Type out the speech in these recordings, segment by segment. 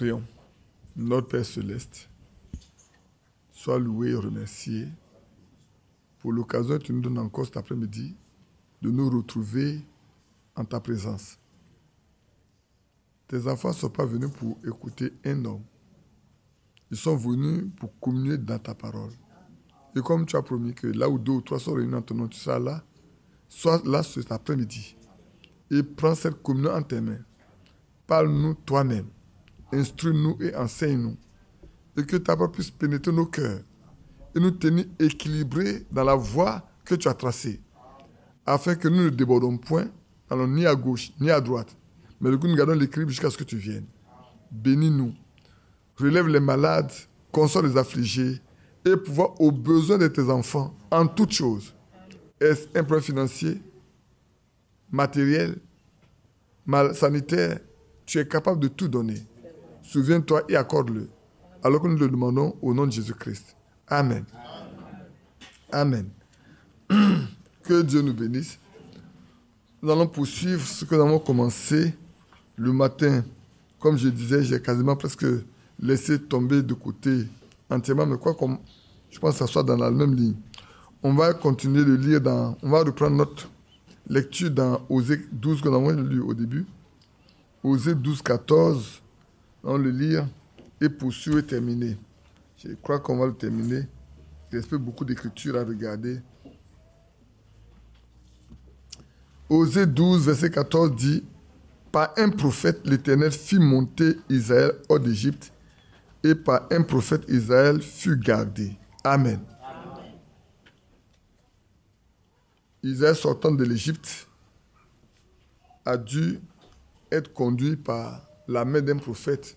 Prions. Notre Père Céleste, sois loué et remercié pour l'occasion que tu nous donnes encore cet après-midi de nous retrouver en ta présence. Tes enfants ne sont pas venus pour écouter un homme. Ils sont venus pour communier dans ta parole. Et comme tu as promis que là où 2 ou 3 sont réunis en ton nom, tu seras là, sois là cet après-midi. Et prends cette communion en tes mains. Parle-nous toi-même. Instruis-nous et enseigne-nous. Et que ta parole puisse pénétrer nos cœurs et nous tenir équilibrés dans la voie que tu as tracée, afin que nous ne débordons point, n'allons ni à gauche ni à droite, mais que nous gardons l'équilibre jusqu'à ce que tu viennes. Bénis-nous, relève les malades, console les affligés, et pouvoir aux besoins de tes enfants en toutes choses. Est-ce un problème financier, matériel, sanitaire, tu es capable de tout donner. Souviens-toi et accorde-le, alors que nous le demandons au nom de Jésus-Christ. Amen. Amen. Que Dieu nous bénisse. Nous allons poursuivre ce que nous avons commencé le matin. Comme je disais, j'ai quasiment presque laissé tomber de côté entièrement, mais quoi comme je pense que ça soit dans la même ligne. On va continuer de lire on va reprendre notre lecture dans Osée 12 que nous avons lu au début. Osée 12, 14, on le lire et poursuivre et terminer. Je crois qu'on va le terminer. Il reste beaucoup d'écritures à regarder. Osée 12, verset 14 dit « Par un prophète, l'Éternel fit monter Israël hors d'Égypte, et par un prophète, Israël fut gardé. » Amen. Amen. Israël sortant de l'Égypte a dû être conduit par la main d'un prophète.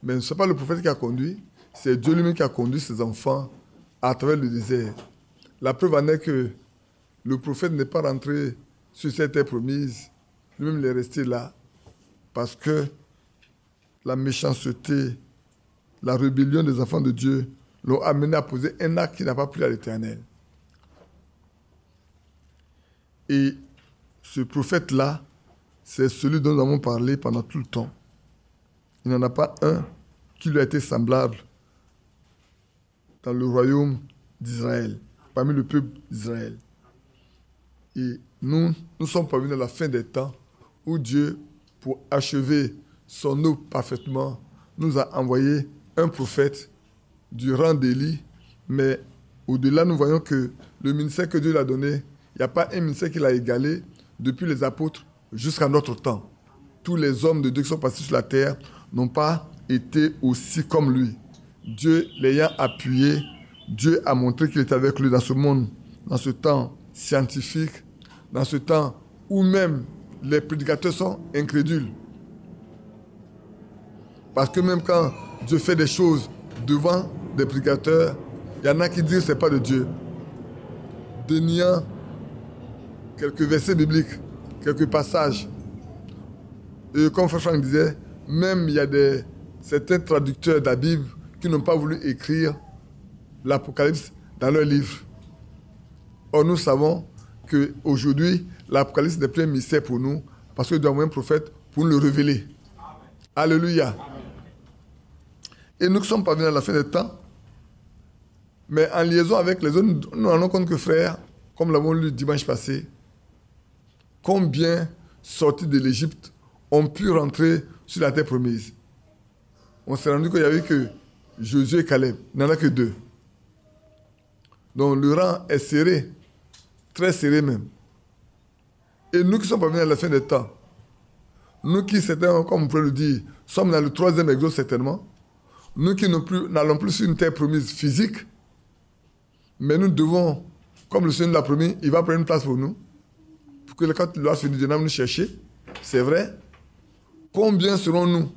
Mais ce n'est pas le prophète qui a conduit, c'est Dieu lui-même qui a conduit ses enfants à travers le désert. La preuve en est que le prophète n'est pas rentré sur cette terre promise. Lui-même, il est resté là parce que la méchanceté, la rébellion des enfants de Dieu l'ont amené à poser un acte qui n'a pas plu à l'Éternel. Et ce prophète-là, c'est celui dont nous avons parlé pendant tout le temps. Il n'y en a pas un qui lui a été semblable dans le royaume d'Israël, parmi le peuple d'Israël. Et nous sommes parvenus à la fin des temps où Dieu, pour achever son œuvre parfaitement, nous a envoyé un prophète du rang d'Élie. Mais au-delà, nous voyons que le ministère que Dieu lui a donné, il n'y a pas un ministère qu'il a égalé depuis les apôtres jusqu'à notre temps. Tous les hommes de Dieu qui sont passés sur la terre n'ont pas été aussi comme lui. Dieu l'ayant appuyé, Dieu a montré qu'il était avec lui dans ce monde, dans ce temps scientifique, dans ce temps où même les prédicateurs sont incrédules. Parce que même quand Dieu fait des choses devant des prédicateurs, il y en a qui disent que ce n'est pas de Dieu. Déniant quelques versets bibliques, quelques passages. Et comme Frère Franck disait, même il y a certains traducteurs de la Bible qui n'ont pas voulu écrire l'Apocalypse dans leur livre. Or, nous savons qu'aujourd'hui, l'Apocalypse n'est plus un mystère pour nous parce que Dieu a envoyé un prophète pour nous le révéler. Amen. Alléluia. Amen. Et nous sommes parvenus à la fin des temps, mais en liaison avec les autres, nous nous rendons compte que frères, comme nous l'avons lu dimanche passé, combien sortis de l'Égypte ont pu rentrer sur la terre promise. On s'est rendu compte qu'il n'y avait que Josué et Caleb. Il n'y en a que 2. Donc le rang est serré, très serré même. Et nous qui sommes parvenus à la fin des temps, nous qui, comme on pourrait le dire, sommes dans le 3e exode certainement, nous qui n'allons plus sur une terre promise physique, mais nous devons, comme le Seigneur l'a promis, il va prendre une place pour nous, pour que quand il va finir de nous chercher, c'est vrai. Combien serons-nous?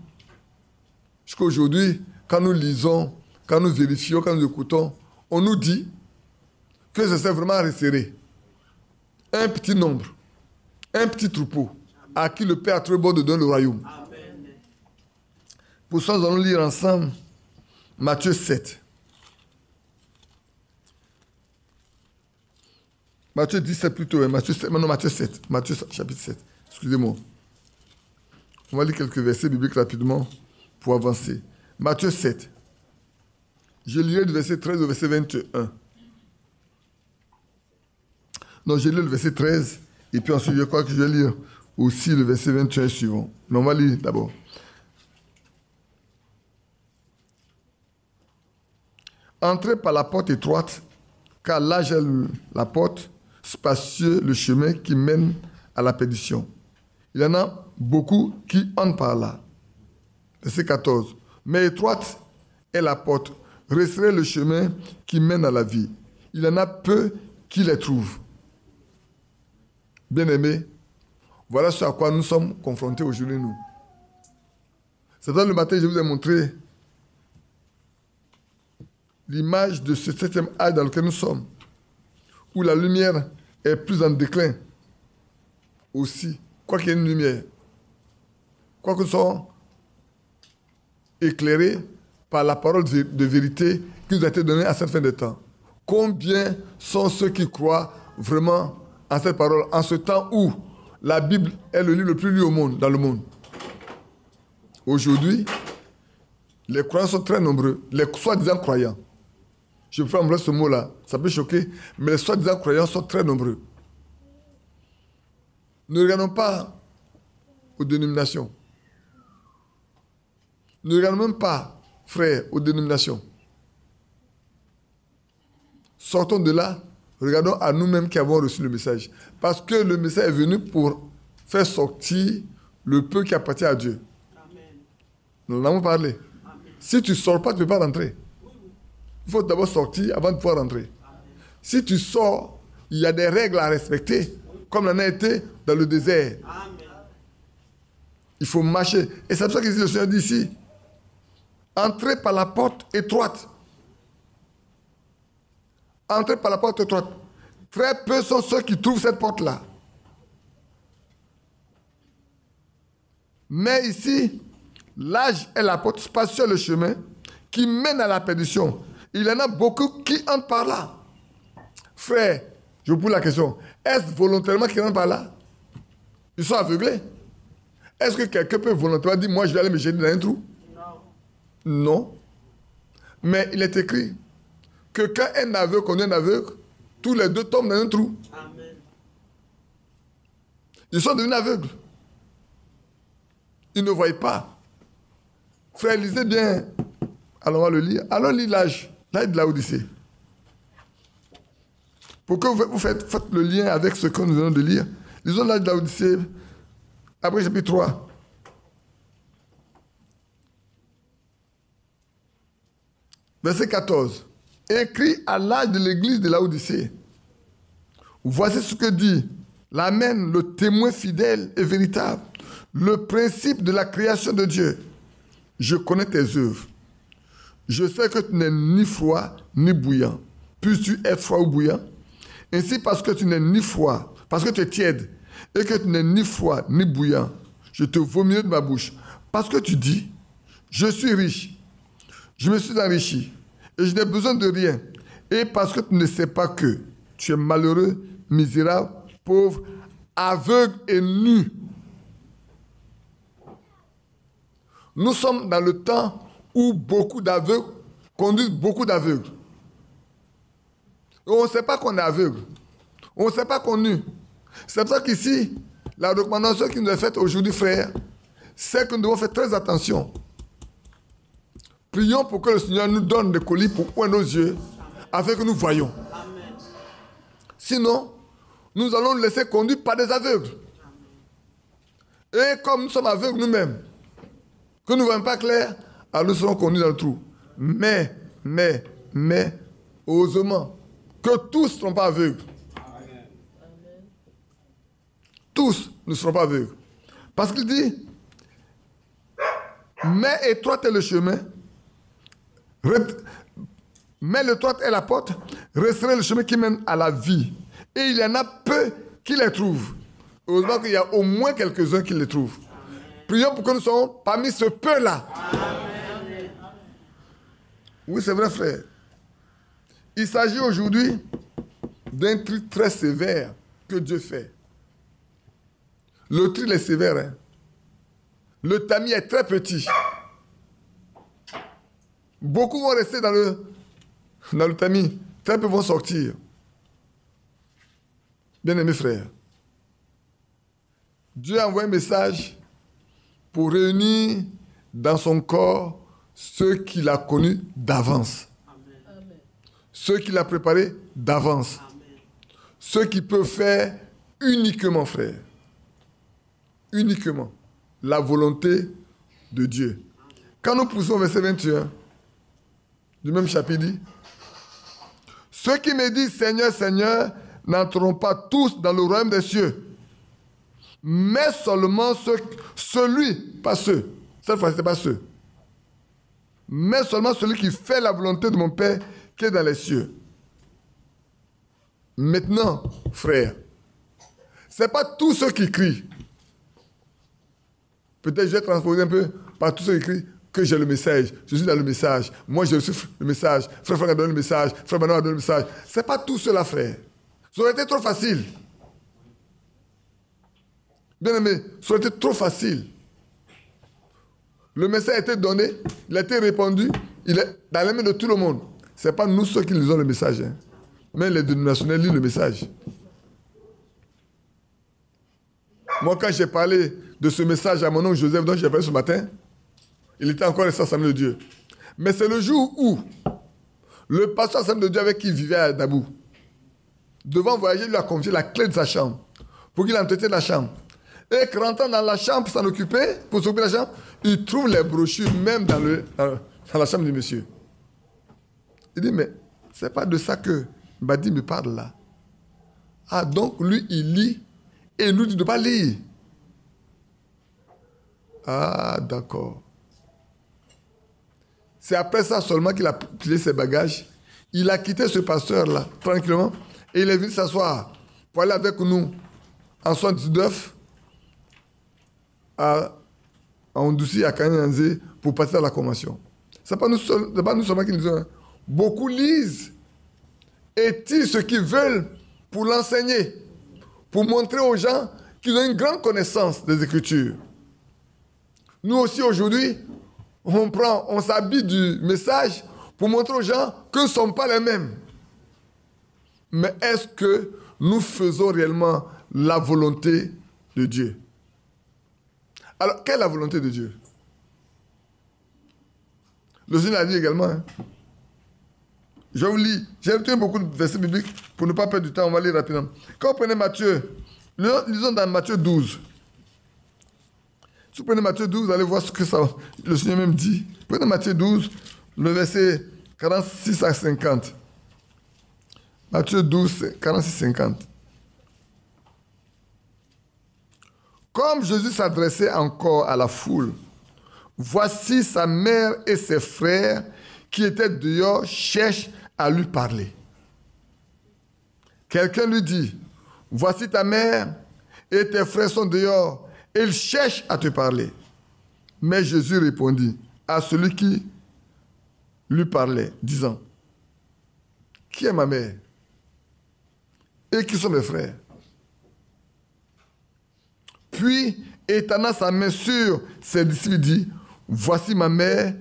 Jusqu'à aujourd'hui, quand nous lisons, quand nous vérifions, quand nous écoutons, on nous dit que ça s'est vraiment resserré. Un petit nombre, un petit troupeau, à qui le Père a trouvé bon de donner le royaume. Amen. Pour ça, nous allons lire ensemble Matthieu 7. Matthieu 17 plutôt, hein? Matthieu 7, non, Matthieu 7. Matthieu chapitre 7. Excusez-moi. On va lire quelques versets bibliques rapidement pour avancer. Matthieu 7. Je lirai du verset 13 au verset 21. Non, j'ai lu le verset 13, et puis ensuite je crois que je vais lire aussi le verset 21 suivant. Mais on va lire d'abord. Entrez par la porte étroite, car large est la porte, spacieux le chemin qui mène à la perdition. Il y en a beaucoup qui entrent par là. Verset 14. Mais étroite est la porte, restreint le chemin qui mène à la vie. Il y en a peu qui les trouvent. Bien-aimés, voilà ce à quoi nous sommes confrontés aujourd'hui, nous. C'est dans le matin, je vous ai montré l'image de ce 7e âge dans lequel nous sommes, où la lumière est plus en déclin aussi, quoi qu'il y ait une lumière, quoi que nous soyons éclairés par la parole de vérité qui nous a été donnée à cette fin de temps. Combien sont ceux qui croient vraiment en cette parole, en ce temps où la Bible est le livre le plus lu au monde, dans le monde. Aujourd'hui, les croyants sont très nombreux, les soi-disant croyants. Je préfère employer ce mot-là, ça peut choquer, mais les soi-disant croyants sont très nombreux. Ne regardons pas aux dénominations. Ne regardons même pas, frères, aux dénominations. Sortons de là, regardons à nous-mêmes qui avons reçu le message. Parce que le message est venu pour faire sortir le peu qui appartient à Dieu. Amen. Nous en avons parlé. Amen. Si tu ne sors pas, tu ne peux pas rentrer. Il faut d'abord sortir avant de pouvoir rentrer. Amen. Si tu sors, il y a des règles à respecter, comme l'en a été dans le désert. Amen. Il faut marcher. Et c'est pour ça que le Seigneur dit ici, entrez par la porte étroite. Entrez par la porte étroite. Très peu sont ceux qui trouvent cette porte-là. Mais ici, large est la porte, spacieux le chemin qui mène à la perdition. Il y en a beaucoup qui entrent par là. Frère, je vous pose la question. Est-ce volontairement qu'ils entrent par là? Ils sont aveuglés. Est-ce que quelqu'un peut volontairement dire, moi je vais aller me jeter dans un trou? Non. Non. Mais il est écrit que quand un aveugle connaît un aveugle, tous les deux tombent dans un trou. Amen. Ils sont devenus aveugles. Ils ne voient pas. Frère, lisez bien. Allons, on va le lire. Allons lire l'âge de Laodicée. Pour que vous faites le lien avec ce que nous venons de lire. Lisons l'âge de Laodicée, après chapitre 3. Verset 14. Écrit à l'âge de l'église de Laodicée. Voici ce que dit l'Amen, le témoin fidèle et véritable, le principe de la création de Dieu. Je connais tes œuvres. Je sais que tu n'es ni froid ni bouillant. Puisses-tu être froid ou bouillant? Ainsi, parce que tu n'es ni froid, parce que tu es tiède, et que tu n'es ni froid ni bouillant, je te vomirai de ma bouche. Parce que tu dis, je suis riche, je me suis enrichi, et je n'ai besoin de rien. Et parce que tu ne sais pas que tu es malheureux, misérable, pauvre, aveugle et nu. Nous sommes dans le temps où beaucoup d'aveugles conduisent beaucoup d'aveugles. Et on ne sait pas qu'on est aveugle. On ne sait pas qu'on est nu. C'est pour ça qu'ici, la recommandation qui nous est faite aujourd'hui, frère, c'est que nous devons faire très attention. Prions pour que le Seigneur nous donne des colis pour ouvrir nos yeux, afin que nous voyons. Amen. Sinon, nous allons nous laisser conduire par des aveugles. Et comme nous sommes aveugles nous-mêmes, que nous ne voyons pas clair, alors nous serons conduits dans le trou. Mais, heureusement, que tous ne seront pas aveugles. Amen. Tous ne seront pas aveugles. Parce qu'il dit, mais étroit est le chemin, mais l'étroite est la porte, restreint le chemin qui mène à la vie. Et il y en a peu qui les trouvent. Heureusement qu'il y a au moins quelques-uns qui les trouvent. Amen. Prions pour que nous soyons parmi ce peu-là. Amen. Oui, c'est vrai, frère. Il s'agit aujourd'hui d'un tri très sévère que Dieu fait. Le tri est sévère. Hein? Le tamis est très petit. Beaucoup vont rester dans le tamis. Très peu vont sortir. Bien-aimés frères, Dieu a envoyé un message pour réunir dans son corps ceux qu'il a connus d'avance. Ceux qu'il a préparés d'avance. Ceux qui peuvent faire uniquement, frère, uniquement la volonté de Dieu. Quand nous poussons au verset 21 du même chapitre, dit, ceux qui me disent Seigneur, Seigneur, n'entreront pas tous dans le royaume des cieux, mais seulement celui, pas ceux, cette fois, ce n'est pas ceux, mais seulement celui qui fait la volonté de mon Père qui est dans les cieux. Maintenant, frère, ce n'est pas tous ceux qui crient. Peut-être je vais transposer un peu par tous ceux qui crient que j'ai le message. Je suis dans le message. Moi, je reçu le message. Frère a donné le message. Frère Manon a donné le message. Ce n'est pas tout cela, frère. Ça aurait été trop facile. Bien aimé, ça aurait été trop facile. Le message a été donné, il a été répandu, il est dans les mains de tout le monde. Ce n'est pas nous ceux qui lisons le message. Hein. Mais les dénominationnels lisent le message. Moi, quand j'ai parlé de ce message à mon oncle Joseph, dont j'ai parlé ce matin, il était encore resté Assemblée de Dieu. Mais c'est le jour où le pasteur Assemblée de Dieu avec qui il vivait à Dabou, devant voyager, lui a confié la clé de sa chambre pour qu'il entretienne la chambre. Et rentrant dans la chambre pour s'en occuper, pour s'occuper de la chambre, il trouve les brochures même dans la chambre du monsieur. Il dit, mais c'est pas de ça que Badi me parle là. Ah, donc lui, il lit et nous dit de ne pas lire. Ah, d'accord. C'est après ça seulement qu'il a plié ses bagages. Il a quitté ce pasteur-là, tranquillement, et il est venu s'asseoir pour aller avec nous en 79 à Ondouci, à Kanyanzé, pour passer à la convention. Ce n'est pas nous seulement qui lisons. Hein. Beaucoup lisent et tirent ce qu'ils veulent pour l'enseigner, pour montrer aux gens qu'ils ont une grande connaissance des Écritures. Nous aussi, aujourd'hui, on s'habille du message pour montrer aux gens que nous ne sommes pas les mêmes. Mais est-ce que nous faisons réellement la volonté de Dieu? Alors, quelle est la volonté de Dieu? Le Seigneur a dit également, hein, je vous lis, j'ai retenu beaucoup de versets bibliques pour ne pas perdre du temps, on va lire rapidement. Quand vous prenez Matthieu, lisons dans Matthieu 12. Si vous prenez Matthieu 12, vous allez voir ce que le Seigneur même dit. Prenez Matthieu 12, le verset 46 à 50. Matthieu 12, 46-50. Comme Jésus s'adressait encore à la foule, voici sa mère et ses frères qui étaient dehors cherchent à lui parler. Quelqu'un lui dit, voici ta mère et tes frères sont dehors. Ils cherchent à te parler. Mais Jésus répondit à celui qui lui parlait, disant, qui est ma mère? Et qui sont mes frères? Puis, étendant sa main sur ses disciples, dit, voici ma mère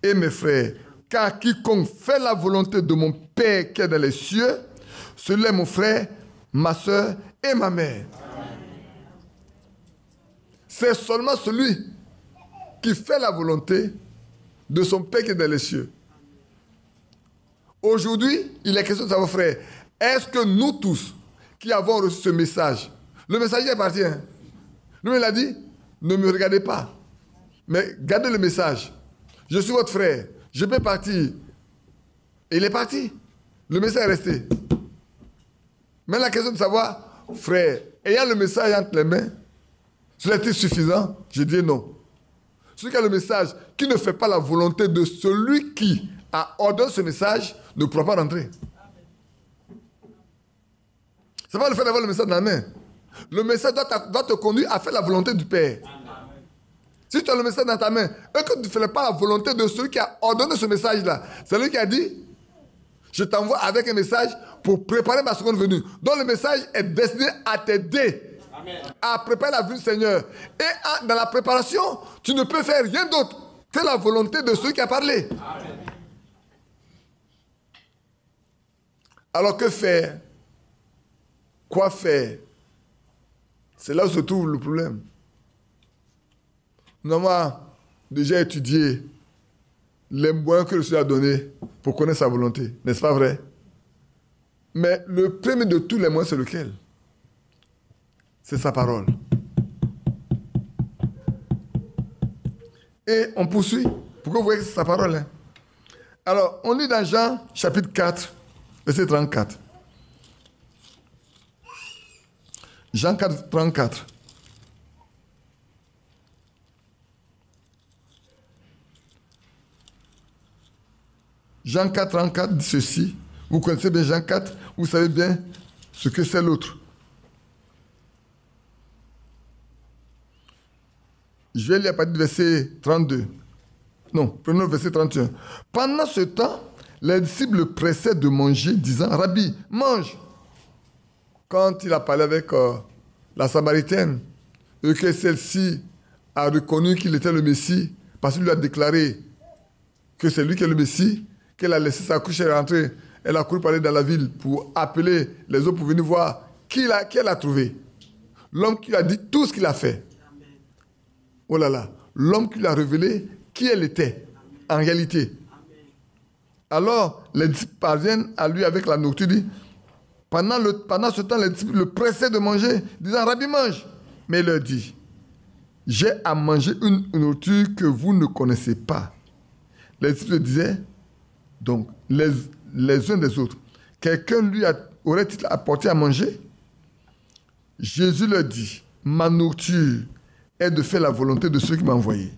et mes frères. Car quiconque fait la volonté de mon Père qui est dans les cieux, celui-là est mon frère, ma soeur et ma mère. C'est seulement celui qui fait la volonté de son Père qui est dans les cieux. Aujourd'hui, il est question de savoir, frère, est-ce que nous tous qui avons reçu ce message, le messager est parti, hein? Nous, il a dit, ne me regardez pas, mais gardez le message. Je suis votre frère, je peux partir. Et il est parti. Le message est resté. Mais la question de savoir, frère, ayant le message entre les mains, serait-il suffisant? Je dis non. Celui qui a le message, qui ne fait pas la volonté de celui qui a ordonné ce message, ne pourra pas rentrer. Ce n'est pas le fait d'avoir le message dans la main. Le message doit te conduire à faire la volonté du Père. Si tu as le message dans ta main et que tu ne fais pas la volonté de celui qui a ordonné ce message-là, c'est lui qui a dit, je t'envoie avec un message pour préparer ma seconde venue. Donc le message est destiné à t'aider à préparer la venue du Seigneur. Et dans la préparation, tu ne peux faire rien d'autre que la volonté de celui qui a parlé. Amen. Alors que faire? Quoi faire? C'est là où se trouve le problème. Nous avons déjà étudié les moyens que le Seigneur a donnés pour connaître sa volonté. N'est-ce pas vrai? Mais le premier de tous les moyens, c'est lequel? C'est sa parole. Et on poursuit. Pourquoi vous voyez que c'est sa parole? Hein? Alors, on lit dans Jean, chapitre 4, verset 34. Jean 4, 34. Jean 4, 34 dit ceci. Vous connaissez bien Jean 4, vous savez bien ce que c'est l'autre. Je vais lire à partir du verset 32. Non, prenons le verset 31. Pendant ce temps, les disciples le pressaient de manger, disant, Rabbi, mange. Quand il a parlé avec la Samaritaine, et que celle-ci a reconnu qu'il était le Messie, parce qu'il lui a déclaré que c'est lui qui est le Messie, qu'elle a laissé sa couche et rentrée, elle a couru parler dans la ville pour appeler les autres pour venir voir qui elle a trouvé. L'homme qui lui a dit tout ce qu'il a fait. Oh là là, l'homme qui lui a révélé qui elle était, en réalité. Alors, les disciples parviennent à lui avec la nourriture, dit, pendant ce temps, les disciples le pressaient de manger, disant, Rabbi, mange. Mais il leur dit, j'ai à manger une nourriture que vous ne connaissez pas. Les disciples disaient, donc, les uns des autres, quelqu'un lui aurait-il apporté à manger? Jésus leur dit, ma nourriture est de faire la volonté de celui qui m'a envoyé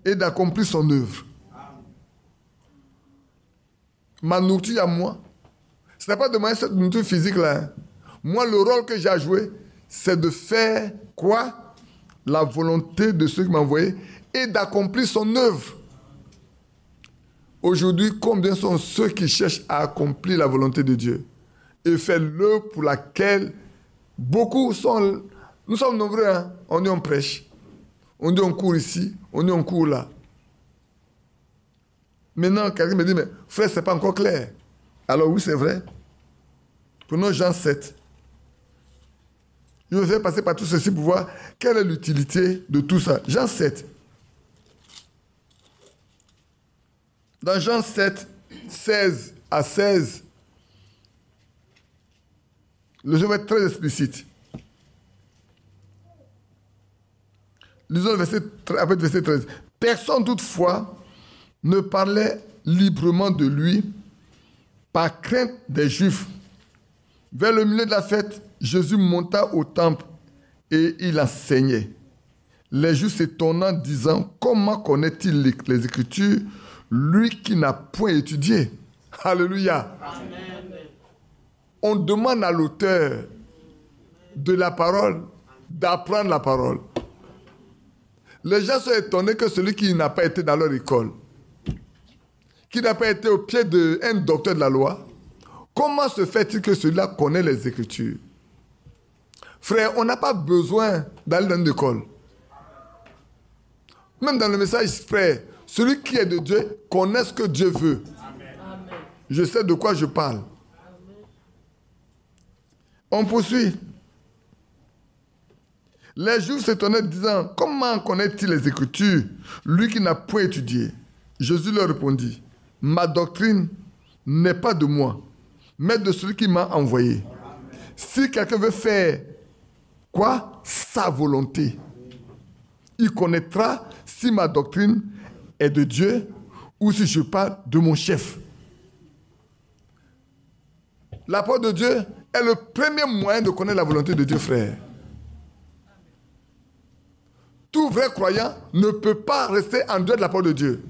et d'accomplir son œuvre. Ma nourriture à moi, ce n'est pas de manger cette nourriture physique-là. Hein. Moi, le rôle que j'ai à jouer, c'est de faire quoi? La volonté de celui qui m'a envoyé et d'accomplir son œuvre. Aujourd'hui, combien sont ceux qui cherchent à accomplir la volonté de Dieu et faire l'œuvre pour laquelle beaucoup sont... Nous sommes nombreux, hein? On dit on prêche, on dit on court ici, on dit on court là. Maintenant, quelqu'un me dit, mais frère, ce n'est pas encore clair. Alors oui, c'est vrai. Prenons Jean 7. Je vais passer par tout ceci pour voir quelle est l'utilité de tout ça. Jean 7. Dans Jean 7, 16 à 16, le jeu va être très explicite. Lisons le verset 13. Personne toutefois ne parlait librement de lui par crainte des Juifs. Vers le milieu de la fête, Jésus monta au temple et il enseignait. Les Juifs s'étonnant, disant, comment connaît-il les Écritures, lui qui n'a point étudié? Alléluia. Amen. On demande à l'auteur de la parole d'apprendre la parole. Les gens sont étonnés que celui qui n'a pas été dans leur école, qui n'a pas été au pied d'un docteur de la loi, comment se fait-il que celui-là connaît les Écritures? Frère, on n'a pas besoin d'aller dans une école. Même dans le message, frère, celui qui est de Dieu connaît ce que Dieu veut. Amen. Je sais de quoi je parle. Amen. On poursuit. Les Juifs s'étonnaient disant, comment connaît-il les Écritures, lui qui n'a point étudié? Jésus leur répondit, ma doctrine n'est pas de moi, mais de celui qui m'a envoyé. Amen. Si quelqu'un veut faire quoi? Sa volonté. Il connaîtra si ma doctrine est de Dieu ou si je parle de mon chef. La parole de Dieu est le premier moyen de connaître la volonté de Dieu, frère. Tout vrai croyant ne peut pas rester en dehors de la parole de Dieu.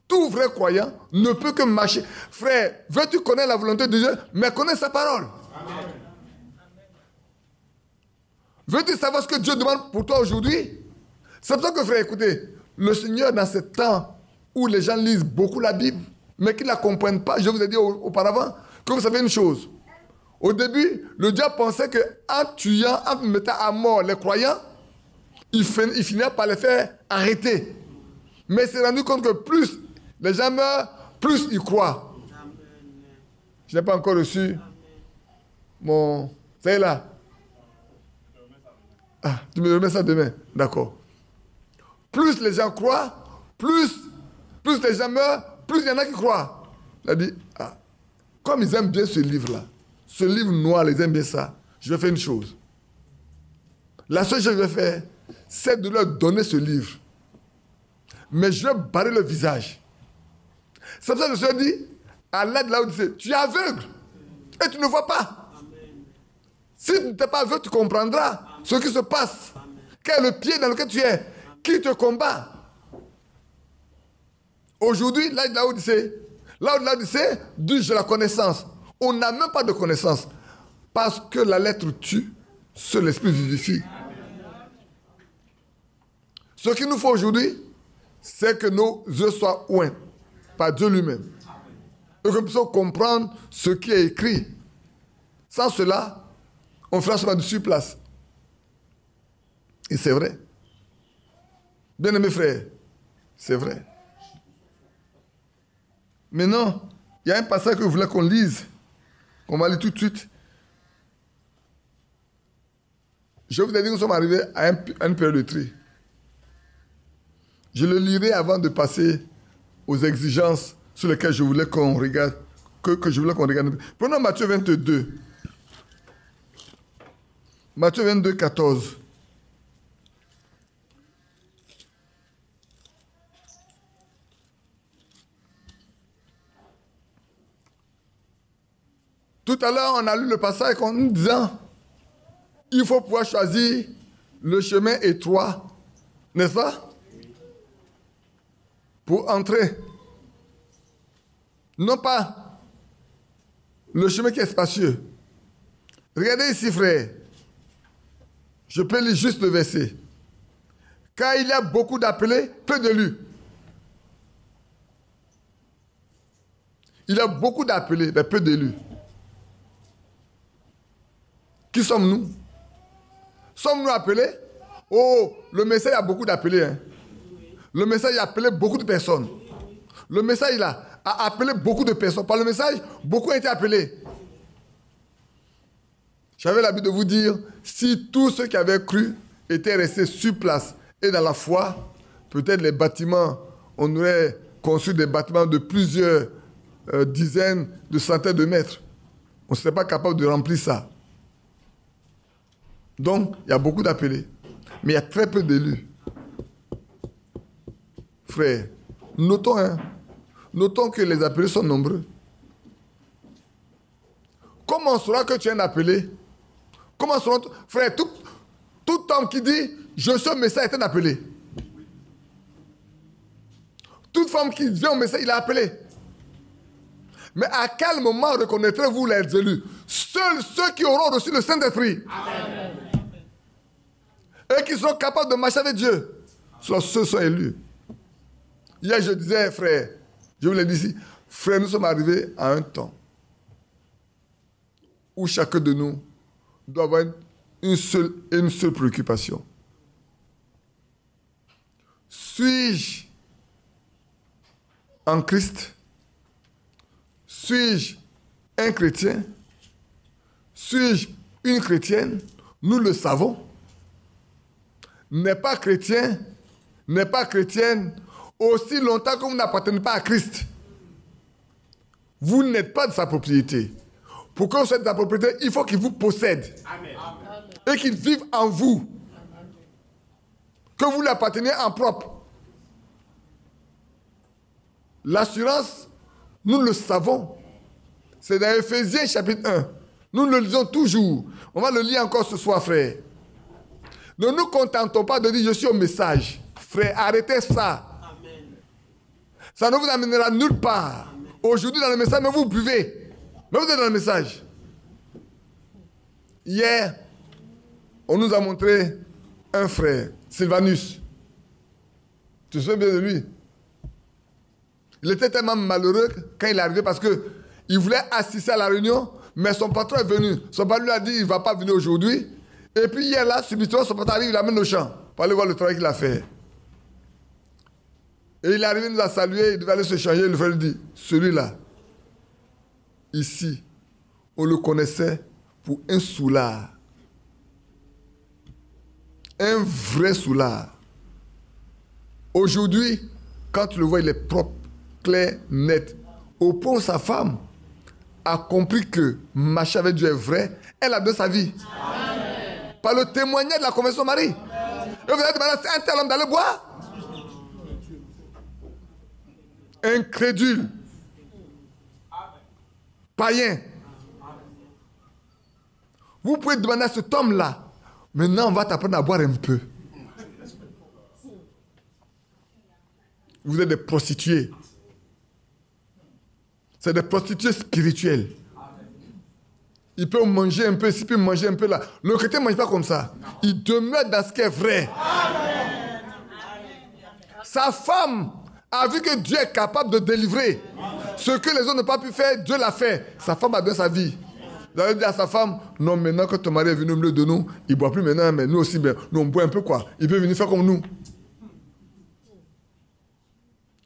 Tout vrai croyant ne peut que marcher. Frère, veux-tu connaître la volonté de Dieu, mais connais sa parole. Amen. Veux-tu savoir ce que Dieu demande pour toi aujourd'hui? C'est pour ça que, frère, écoutez, le Seigneur, dans ce temps où les gens lisent beaucoup la Bible, mais qu'ils ne la comprennent pas, je vous ai dit auparavant que vous savez une chose. Au début, le diable pensait qu'en tuant, en mettant à mort les croyants, il finirait par les faire arrêter. Mais il s'est rendu compte que plus les gens meurent, plus ils croient. Je n'ai pas encore reçu mon... Ça y est là. Ah, tu me remets ça demain. D'accord. Plus les gens croient, plus les gens meurent, plus il y en a qui croient. Il a dit, ah, comme ils aiment bien ce livre-là, ce livre noir, ils aiment bien ça, je vais faire une chose. La seule chose que je vais faire, c'est de leur donner ce livre. Mais je vais barrer le visage. C'est pour ça que le Seigneur dit, à l'aide de l'Odyssée, tu es aveugle et tu ne vois pas. Amen. Si tu n'es pas aveugle, tu comprendras ce qui se passe. Quel est le pied dans lequel tu es? Qui te combat? Aujourd'hui, l'aide de l'Odyssée, dit j'ai la connaissance. On n'a même pas de connaissance. Parce que la lettre tue, seul l'esprit vivifie. Ce qu'il nous faut aujourd'hui, c'est que nos yeux soient ouïs par Dieu lui-même. Et que nous puissions comprendre ce qui est écrit. Sans cela, on fera seulement du surplace. Et c'est vrai. Bien-aimés frères, c'est vrai. Maintenant, il y a un passage que je voulais qu'on lise. On va lire tout de suite. Je vous ai dit que nous sommes arrivés à une période de tri. Je le lirai avant de passer aux exigences sur lesquelles je voulais qu'on regarde, que je voulais qu'on regarde. Prenons Matthieu 22. Matthieu 22, 14. Tout à l'heure, on a lu le passage en nous disant il faut pouvoir choisir le chemin étroit, n'est-ce pas? Pour entrer. Non pas le chemin qui est spacieux. Regardez ici, frère. Je peux lire juste le verset. Car il y a beaucoup d'appelés, peu d'élus. Il y a beaucoup d'appelés, mais peu d'élus. Qui sommes-nous? Sommes-nous appelés? Oh, le message a beaucoup d'appelés. Hein. Le message a appelé beaucoup de personnes. Le message a appelé beaucoup de personnes. Par le message, beaucoup ont été appelés. J'avais l'habitude de vous dire, si tous ceux qui avaient cru étaient restés sur place et dans la foi, peut-être les bâtiments, on aurait construit des bâtiments de plusieurs dizaines, de centaines de mètres. On ne serait pas capable de remplir ça. Donc, il y a beaucoup d'appelés. Mais il y a très peu d'élus. Frère, notons que les appelés sont nombreux. Comment on saura que tu es un appelé? Comment saura... Frère, tout homme qui dit « Je suis un message » est un appelé. Toute femme qui vient au message, il est appelé. Mais à quel moment reconnaîtrez-vous les élus? Seuls ceux qui auront reçu le Saint-Esprit. Amen. Et qui seront capables de marcher avec Dieu. Ceux sont élus. Hier, je disais, frère, je vous l'ai dit ici, frère, nous sommes arrivés à un temps où chacun de nous doit avoir une seule préoccupation. Suis-je en Christ? Suis-je un chrétien? Suis-je une chrétienne? Nous le savons. N'est pas chrétien, n'est pas chrétienne, aussi longtemps que vous n'appartenez pas à Christ. Vous n'êtes pas de sa propriété. Pour que vous soyez de sa propriété, il faut qu'il vous possède. Amen. Et qu'il vive en vous. Que vous lui apparteniez en propre. L'assurance, nous le savons. C'est dans Ephésiens chapitre 1. Nous le lisons toujours. On va le lire encore ce soir, frère. Ne nous contentons pas de dire je suis au message. Frère, arrêtez ça. Amen. Ça ne vous amènera nulle part. Aujourd'hui dans le message, mais vous buvez. Mais vous êtes dans le message. Hier, on nous a montré un frère, Sylvanus. Tu te souviens bien de lui? Il était tellement malheureux quand il est arrivé parce qu'il voulait assister à la réunion, mais son patron est venu. Son patron lui a dit il ne va pas venir aujourd'hui. Et puis hier là, subitement, son patron arrive, il amène au champ pour aller voir le travail qu'il a fait. Et il est arrivé, il nous a salué, il devait aller se changer. Le frère lui dit, celui-là, ici, on le connaissait pour un soulard. Un vrai soulard. Aujourd'hui, quand tu le vois, il est propre, clair, net. Au point où sa femme a compris que marcher avec Dieu est vrai, elle a donné sa vie. Amen. Par le témoignage de la conversion de Marie. Et vous allez demander à un tel homme d'aller boire. Incrédule. Païen. Vous pouvez demander à cet homme-là, maintenant on va t'apprendre à boire un peu. Vous êtes des prostituées. C'est des prostituées spirituelles. Il peut manger un peu ici, il peut manger un peu là. Le chrétien ne mange pas comme ça. Il demeure dans ce qui est vrai. Amen. Sa femme a vu que Dieu est capable de délivrer. Ce que les autres n'ont pas pu faire, Dieu l'a fait. Sa femme a donné sa vie. Vous allez dire à sa femme, non, maintenant que ton mari est venu au milieu de nous, il ne boit plus maintenant, mais nous aussi, ben, nous on boit un peu quoi. Il peut venir faire comme nous.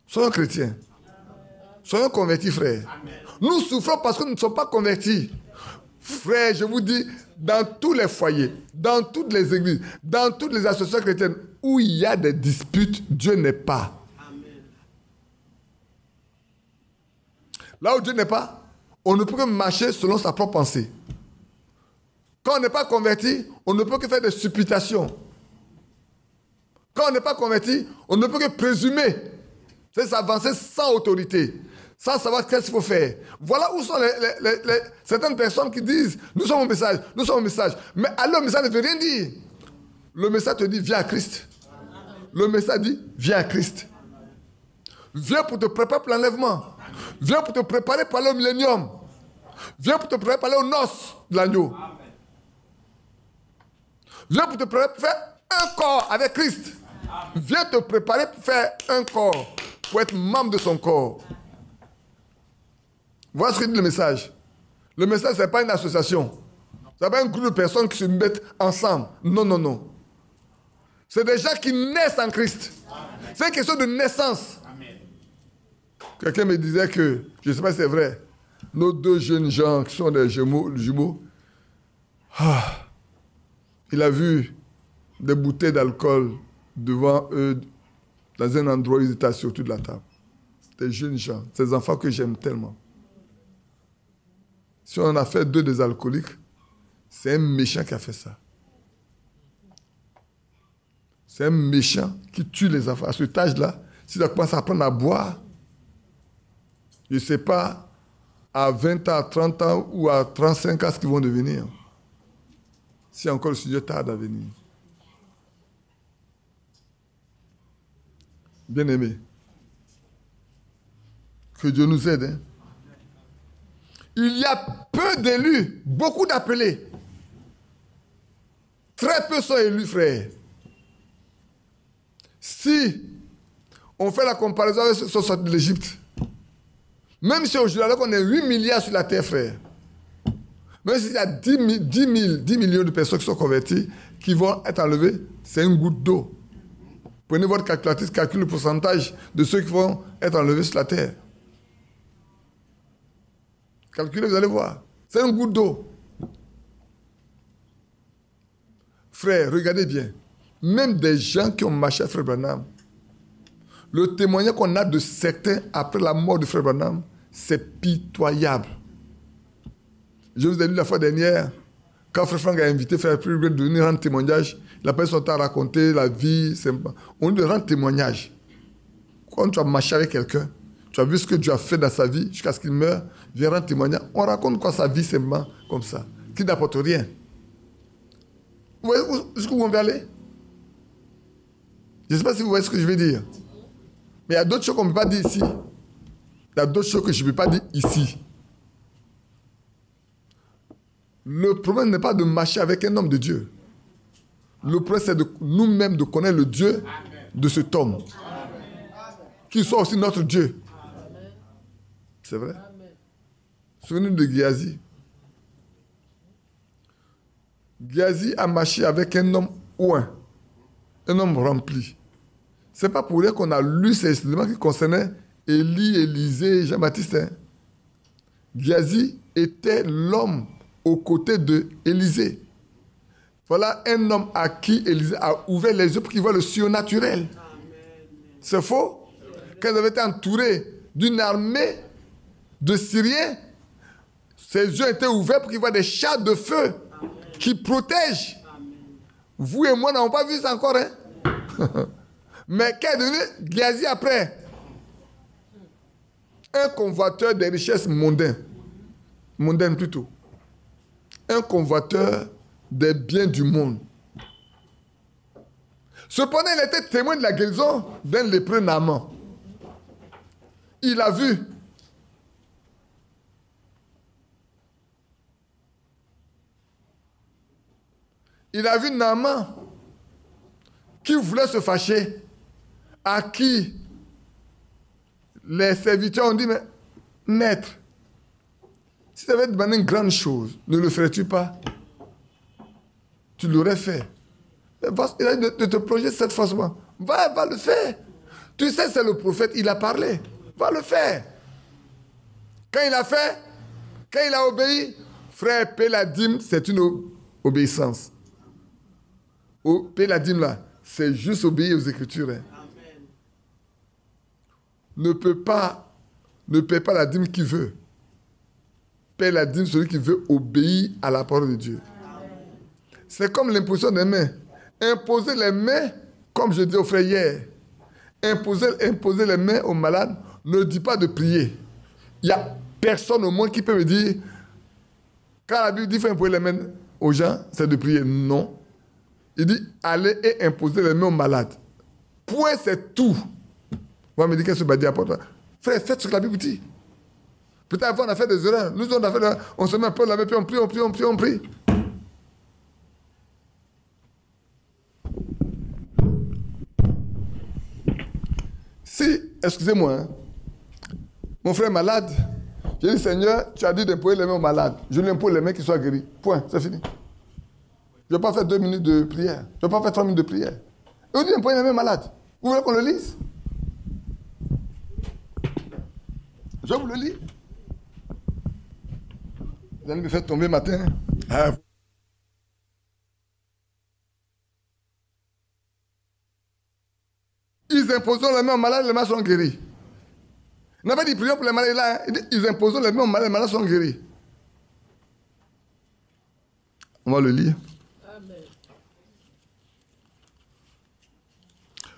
Soyons chrétiens. Soyons convertis, frères. Nous souffrons parce que nous ne sommes pas convertis. Frères, je vous dis, dans tous les foyers, dans toutes les églises, dans toutes les associations chrétiennes où il y a des disputes, Dieu n'est pas. Là où Dieu n'est pas, on ne peut que marcher selon sa propre pensée. Quand on n'est pas converti, on ne peut que faire des supputations. Quand on n'est pas converti, on ne peut que présumer. C'est s'avancer sans autorité, sans savoir qu'est-ce qu'il faut faire. Voilà où sont certaines personnes qui disent « Nous sommes au message, nous sommes au message ». Mais alors le message ne veut rien dire. Le message te dit « Viens à Christ ». Le message dit « Viens à Christ ». Viens pour te préparer pour l'enlèvement. Viens pour te préparer pour aller au millénium. Viens pour te préparer pour aller aux noces de l'agneau. Viens pour te préparer pour faire un corps avec Christ. Viens te préparer pour faire un corps, pour être membre de son corps. Voilà ce que dit le message. Le message, ce n'est pas une association. Ce n'est pas un groupe de personnes qui se mettent ensemble. Non, non, non. C'est des gens qui naissent en Christ. C'est une question de naissance. Quelqu'un me disait que, je ne sais pas si c'est vrai, nos deux jeunes gens qui sont des jumeaux, il a vu des bouteilles d'alcool devant eux, dans un endroit où ils étaient assis autour de la table. Des jeunes gens, ces enfants que j'aime tellement. Si on en a fait deux des alcooliques, c'est un méchant qui a fait ça. C'est un méchant qui tue les enfants. À cet âge-là, si ça commence à apprendre à boire, je ne sais pas, à 20 ans, à 30 ans ou à 35 ans, ce qu'ils vont devenir. Si encore le Seigneur tarde à venir. Bien-aimés, que Dieu nous aide. Hein? Il y a peu d'élus, beaucoup d'appelés. Très peu sont élus, frères. Si on fait la comparaison avec ceux qui sont sortis de l'Égypte, même si aujourd'hui, alors qu'on est 8 milliards sur la terre, frère, même s'il y a 10 millions de personnes qui sont converties, qui vont être enlevées, c'est une goutte d'eau. Prenez votre calculatrice, calculez le pourcentage de ceux qui vont être enlevés sur la terre. Calculez, vous allez voir. C'est une goutte d'eau. Frère, regardez bien. Même des gens qui ont marché à Frère Branham, le témoignage qu'on a de certains après la mort de Frère Branham, c'est pitoyable. Je vous ai lu la fois dernière, quand Frère Franck a invité Frère Pilgrim de venir rendre témoignage, il a passé son temps à raconter la vie. On lui rend témoignage. Quand tu as marché avec quelqu'un, tu as vu ce que Dieu a fait dans sa vie jusqu'à ce qu'il meure, viens rendre témoignage. On raconte quoi sa vie simplement comme ça, qui n'apporte rien. Vous voyez où on veut aller? Je ne sais pas si vous voyez ce que je veux dire. Mais il y a d'autres choses qu'on ne peut pas dire ici. Il y a d'autres choses que je ne peux pas dire ici. Le problème n'est pas de marcher avec un homme de Dieu. Le problème, c'est de nous-mêmes de connaître le Dieu de cet homme. Qu'il soit aussi notre Dieu. C'est vrai. Souvenez-vous de Géasi. Géasi a marché avec un homme oint, un homme rempli. Ce n'est pas pour rien qu'on a lu ces éléments qui concernaient Élie, Élisée, Jean-Baptiste. Hein. Géasi était l'homme aux côtés d'Élisée. Voilà un homme à qui Élisée a ouvert les yeux pour qu'il voit le surnaturel. C'est faux? Quand ils avaient été entourés d'une armée de Syriens, ses yeux étaient ouverts pour qu'il voit des chars de feu qui protègent. Vous et moi n'avons pas vu ça encore. Hein? Mais qu'est devenu Géasi après? Un convoiteur des richesses mondaines. Mondaines plutôt. Un convoiteur des biens du monde. Cependant, il était témoin de la guérison d'un lépreux Naaman. Il a vu. Il a vu Naaman qui voulait se fâcher, à qui les serviteurs ont dit, mais maître, si tu avais demandé une grande chose, ne le ferais-tu pas? Tu l'aurais fait. Il a dit de te plonger cette façon. Va le faire. Tu sais, c'est le prophète, il a parlé. Va le faire. Quand il a fait, quand il a obéi, frère, payer la dîme, c'est une obéissance. Payer la dîme là, c'est juste obéir aux Écritures. Hein. Ne paie pas la dîme qui veut. Paie la dîme celui qui veut obéir à la parole de Dieu. C'est comme l'imposition des mains. Imposer les mains, comme je dis aux frères hier, imposer les mains aux malades ne dit pas de prier. Il n'y a personne au monde qui peut me dire, quand la Bible dit qu'il faut imposer les mains aux gens, c'est de prier. Non. Il dit, allez et imposer les mains aux malades. Point, c'est tout. On va me dire qu'est-ce que ça dit à porte. Frère, faites ce que la Bible dit. Peut-être avant, on a fait des erreurs. Nous, on a fait des erreurs. On se met un peu la main, puis on prie. Si, excusez-moi, hein, mon frère est malade, j'ai dit, Seigneur, tu as dit d'imposer les mains aux malades. Je lui impose les mains qui soient guéris. Point, c'est fini. Je ne vais pas faire 2 minutes de prière. Je ne vais pas faire 3 minutes de prière. Et on dit d'imposer les mains aux malades. Vous voulez qu'on le lise? Je vous le lis. Vous allez me faire tomber matin. Ah. Ils imposent les mains aux malades, les malades sont guéris. On n'a pas dit prions pour les malades là. Hein. Ils imposent les mains aux malades, les malades sont guéris. On va le lire. Amen.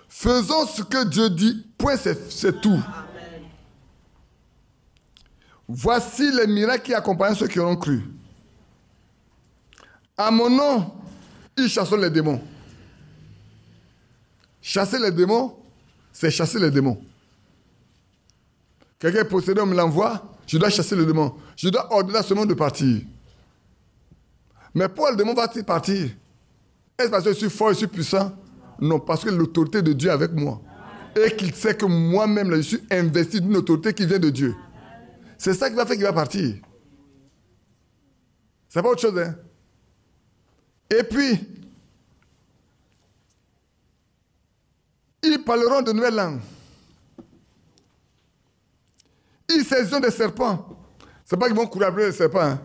Faisons ce que Dieu dit. Point, c'est tout. Amen. Voici les miracles qui accompagnent ceux qui auront cru. À mon nom, ils chasseront les démons. Chasser les démons, c'est chasser les démons. Quelqu'un est possédé, on me l'envoie, je dois chasser le démon. Je dois ordonner à ce monde de partir. Mais pourquoi le démon va-t-il partir? Est-ce parce que je suis fort, je suis puissant? Non, parce que l'autorité de Dieu est avec moi. Et qu'il sait que moi-même, je suis investi d'une autorité qui vient de Dieu. C'est ça qui va faire qu'il va partir. C'est pas autre chose, hein? Et puis, ils parleront de nouvelles langues. Ils saisiront des serpents. Ce n'est pas qu'ils vont courir après les serpents. Hein.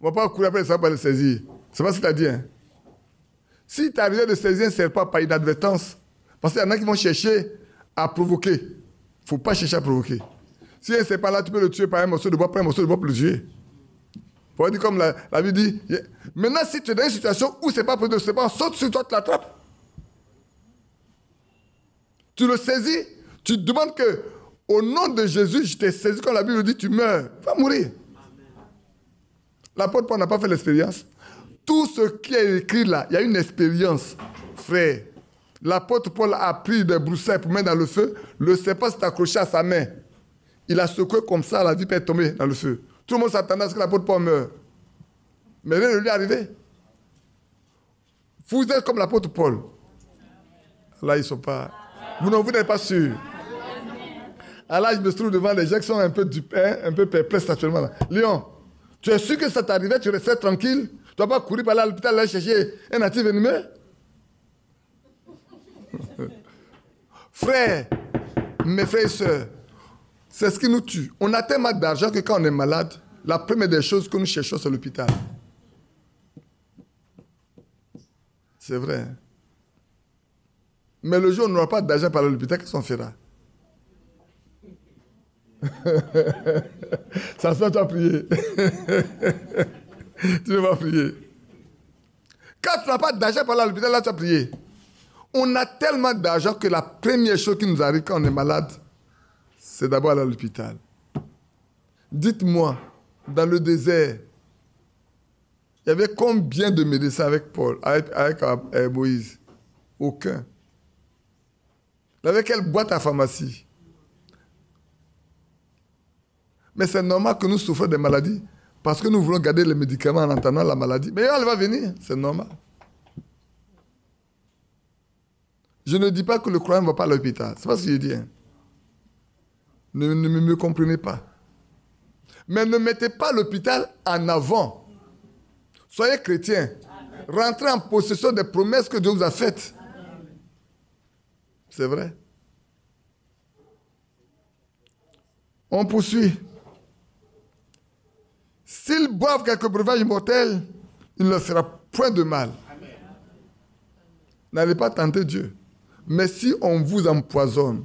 On ne va pas courir après les serpents pour les saisir. C'est pas ce qu'il a dit. Hein. Si tu arrives de saisir un serpent par inadvertance, parce qu'il y en a qui vont chercher à provoquer. Il ne faut pas chercher à provoquer. Si un serpent là, tu peux le tuer par un morceau de bois, prends un morceau de bois pour le tuer. Il faut dire comme la Bible dit. Maintenant, si tu es dans une situation où ce n'est pas pour le serpent, saute sur toi, tu l'attrapes. Tu le saisis, tu demandes que, au nom de Jésus, je t'ai saisi, comme la Bible dit, tu meurs. Va mourir. L'apôtre Paul n'a pas fait l'expérience. Tout ce qui est écrit là, il y a une expérience, frère. L'apôtre Paul a pris des broussailles pour mettre dans le feu. Le serpent s'est accroché à sa main. Il a secoué comme ça, la vie peut être tombée dans le feu. Tout le monde s'attendait à ce que l'apôtre Paul meure. Mais rien ne lui est arrivé. Vous êtes comme l'apôtre Paul. Là, ils ne sont pas... Vous n'êtes pas sûr. Alors là, je me trouve devant les gens qui sont un peu perplexes actuellement. Là. Léon, tu es sûr que ça t'arrivait, tu restais tranquille? Tu ne vas pas courir par là à l'hôpital, aller chercher un natif venimeux? Frères, mes frères et sœurs, C'est ce qui nous tue. On a tellement d'argent que quand on est malade, la première des choses que nous cherchons, c'est l'hôpital. C'est vrai. Mais le jour où on n'aura pas d'argent par l'hôpital, qu'est-ce qu'on fera? Ça se fait, tu vas prier. Tu ne vas prier. Quand tu n'as pas d'argent par l'hôpital, là, tu vas prier. On a tellement d'argent que la première chose qui nous arrive quand on est malade, c'est d'abord aller à l'hôpital. Dites-moi, dans le désert, il y avait combien de médecins avec Paul, avec Moïse? Aucun. Il avait quelle boîte à pharmacie? Mais c'est normal que nous souffrions des maladies parce que nous voulons garder les médicaments en attendant la maladie. Mais elle va venir, c'est normal. Je ne dis pas que le croyant ne va pas à l'hôpital. C'est pas ce que je dis. Hein. Ne me comprenez pas. Mais ne mettez pas l'hôpital en avant. Soyez chrétiens. Rentrez en possession des promesses que Dieu vous a faites. C'est vrai. On poursuit. S'ils boivent quelques breuvages mortels, il ne leur fera point de mal. N'allez pas tenter Dieu. Mais si on vous empoisonne,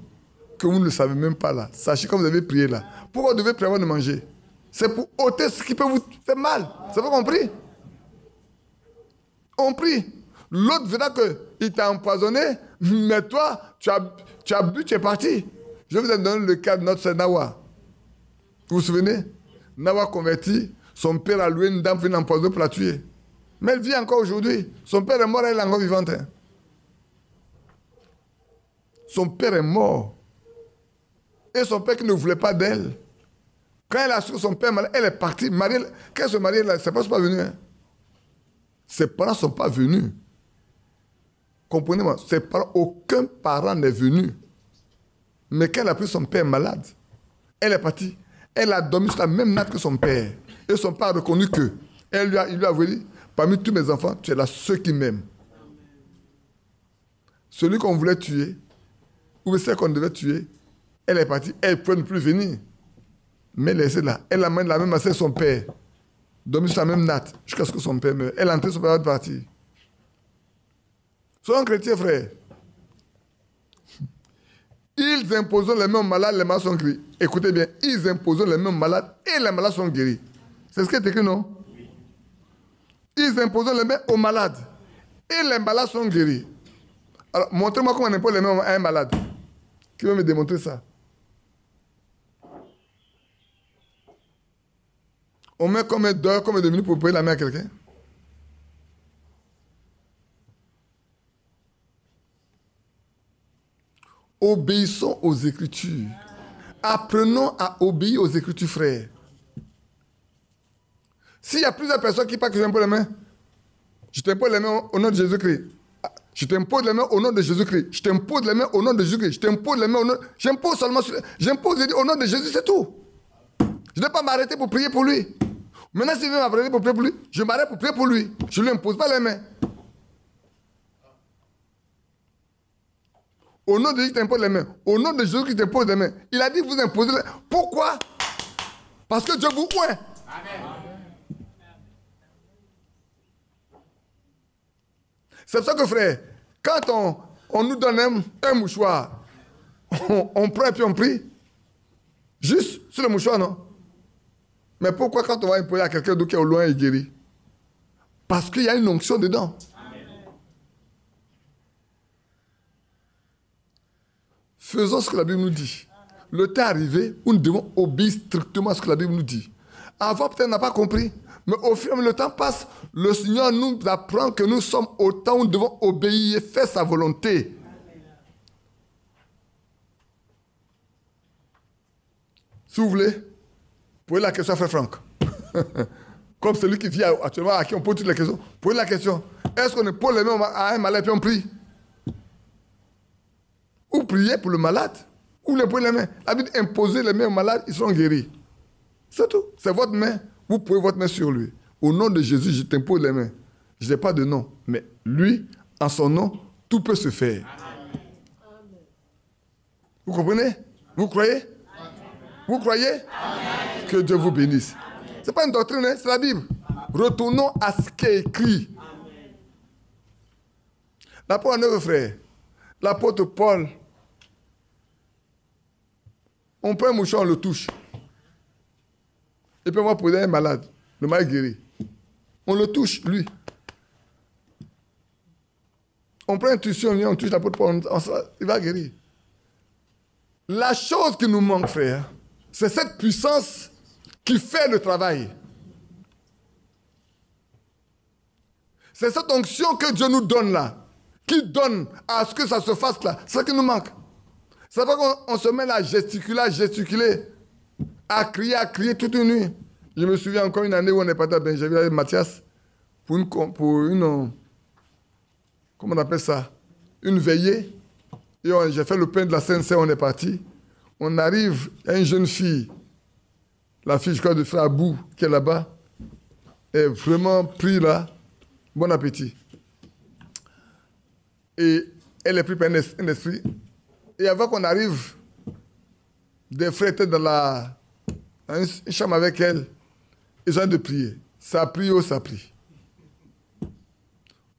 que vous ne le savez même pas là, sachez que vous avez prié là. Pourquoi vous devez prévoir de manger? C'est pour ôter ce qui peut vous faire mal. C'est pas compris? On prie. L'autre verra qu'il t'a empoisonné, mais toi, tu as bu, tu es parti. Je vous ai donné le cas de notre sœur Nawa. Vous vous souvenez? Nawa converti, son père a loué une dame pour l'empoisonner pour la tuer. Mais elle vit encore aujourd'hui. Son père est mort, elle est encore vivante. Hein. Son père est mort. Et son père qui ne voulait pas d'elle. Quand elle a su que son père est malade, elle est partie. Quand elle se marie, ses parents ne sont pas venus. Hein. Ses parents ne sont pas venus. Comprenez-moi, ses parents, aucun parent n'est venu. Mais quand elle a pris son père malade, elle est partie. Elle a dormi sur la même natte que son père. Et son père a reconnu que. Il lui a dit, parmi tous mes enfants, tu es la seule qui m'aime. Celui qu'on voulait tuer, ou celle qu'on devait tuer, elle est partie. Elle ne peut plus venir. Mais elle est là. Elle amène la même à son père. Dormi sur la même natte, jusqu'à ce que son père meure. Elle est entrée, son père va partir. Soyons chrétiens, frères. Ils imposent les mains aux malades, les malades sont guéris. Écoutez bien, ils imposent les mains aux malades et les malades sont guéris. C'est ce qui est écrit, non? Ils imposent les mains aux malades et les malades sont guéris. Alors, montrez-moi comment on impose les mains à un malade. Qui veut me démontrer ça? On met combien d'heures, combien de minutes pour poser la main à quelqu'un? Obéissons aux Écritures. Apprenons à obéir aux Écritures, frères. S'il y a plusieurs personnes qui parlent que j'impose les mains, je t'impose les mains au nom de Jésus-Christ. Je t'impose les mains au nom de Jésus-Christ. Je t'impose les mains au nom de Jésus-Christ. Je t'impose les mains au nom... J'impose seulement... J'impose au nom de Jésus, c'est tout. Je ne vais pas m'arrêter pour prier pour lui. Maintenant, s'il veut m'arrêter pour prier pour lui, je m'arrête pour prier pour lui. Je ne lui impose pas les mains. Au nom de Jésus, tu imposes les mains. Au nom de Jésus, qui t'impose les mains. Il a dit vous imposez les mains. Pourquoi? Parce que Dieu vous oint. Amen. C'est pour ça que, frère, quand on nous donne un mouchoir, on prend et puis on prie. Juste sur le mouchoir, non? Mais pourquoi quand on va imposer à quelqu'un d'autre qui est au loin et guéri? Parce qu'il y a une onction dedans. Faisons ce que la Bible nous dit. Le temps est arrivé où nous devons obéir strictement à ce que la Bible nous dit. Avant, peut-être, on n'a pas compris. Mais au fur et à mesure que le temps passe, le Seigneur nous apprend que nous sommes au temps où nous devons obéir et faire sa volonté. Si vous voulez, posez la question à Frère Franck. Comme celui qui vit actuellement, à qui on pose toutes les questions. Posez la question. Est-ce qu'on pose les mains à un malade et puis on prie? Ou prier pour le malade, ou les poser les mains. La Bible dit imposer les mains aux malades, ils seront guéris. C'est tout. C'est votre main. Vous posez votre main sur lui. Au nom de Jésus, je t'impose les mains. Je n'ai pas de nom. Mais lui, en son nom, tout peut se faire. Amen. Vous comprenez? Vous croyez? Vous croyez? Amen. Que Dieu vous bénisse. Ce n'est pas une doctrine, hein, c'est la Bible. Retournons à ce qui est écrit. L'apôtre en œuvre, frère. L'apôtre Paul, on prend un mouchon, on le touche. Et puis on va poser un malade. Le malade guéri. On le touche, lui. On prend un tissu, on touche l'apôtre Paul, il va guérir. La chose qui nous manque, frère, c'est cette puissance qui fait le travail. C'est cette onction que Dieu nous donne là, qui donne à ce que ça se fasse là. C'est ça qui nous manque. C'est pas qu'on se met là à gesticuler, à crier toute une nuit. Je me souviens encore une année où on est parti à Benjamin avec Mathias pour une comment on appelle ça? Une veillée. Et j'ai fait le pain de la Sainte-Seine, on est parti. On arrive à une jeune fille, la fille, je crois, de frère Abou, qui est là-bas, est vraiment pris là. Bon appétit. Et elle est prise par un esprit. Et avant qu'on arrive, des frères étaient dans une chambre avec elle. Ils ont de prier. Ça prie, ça prie.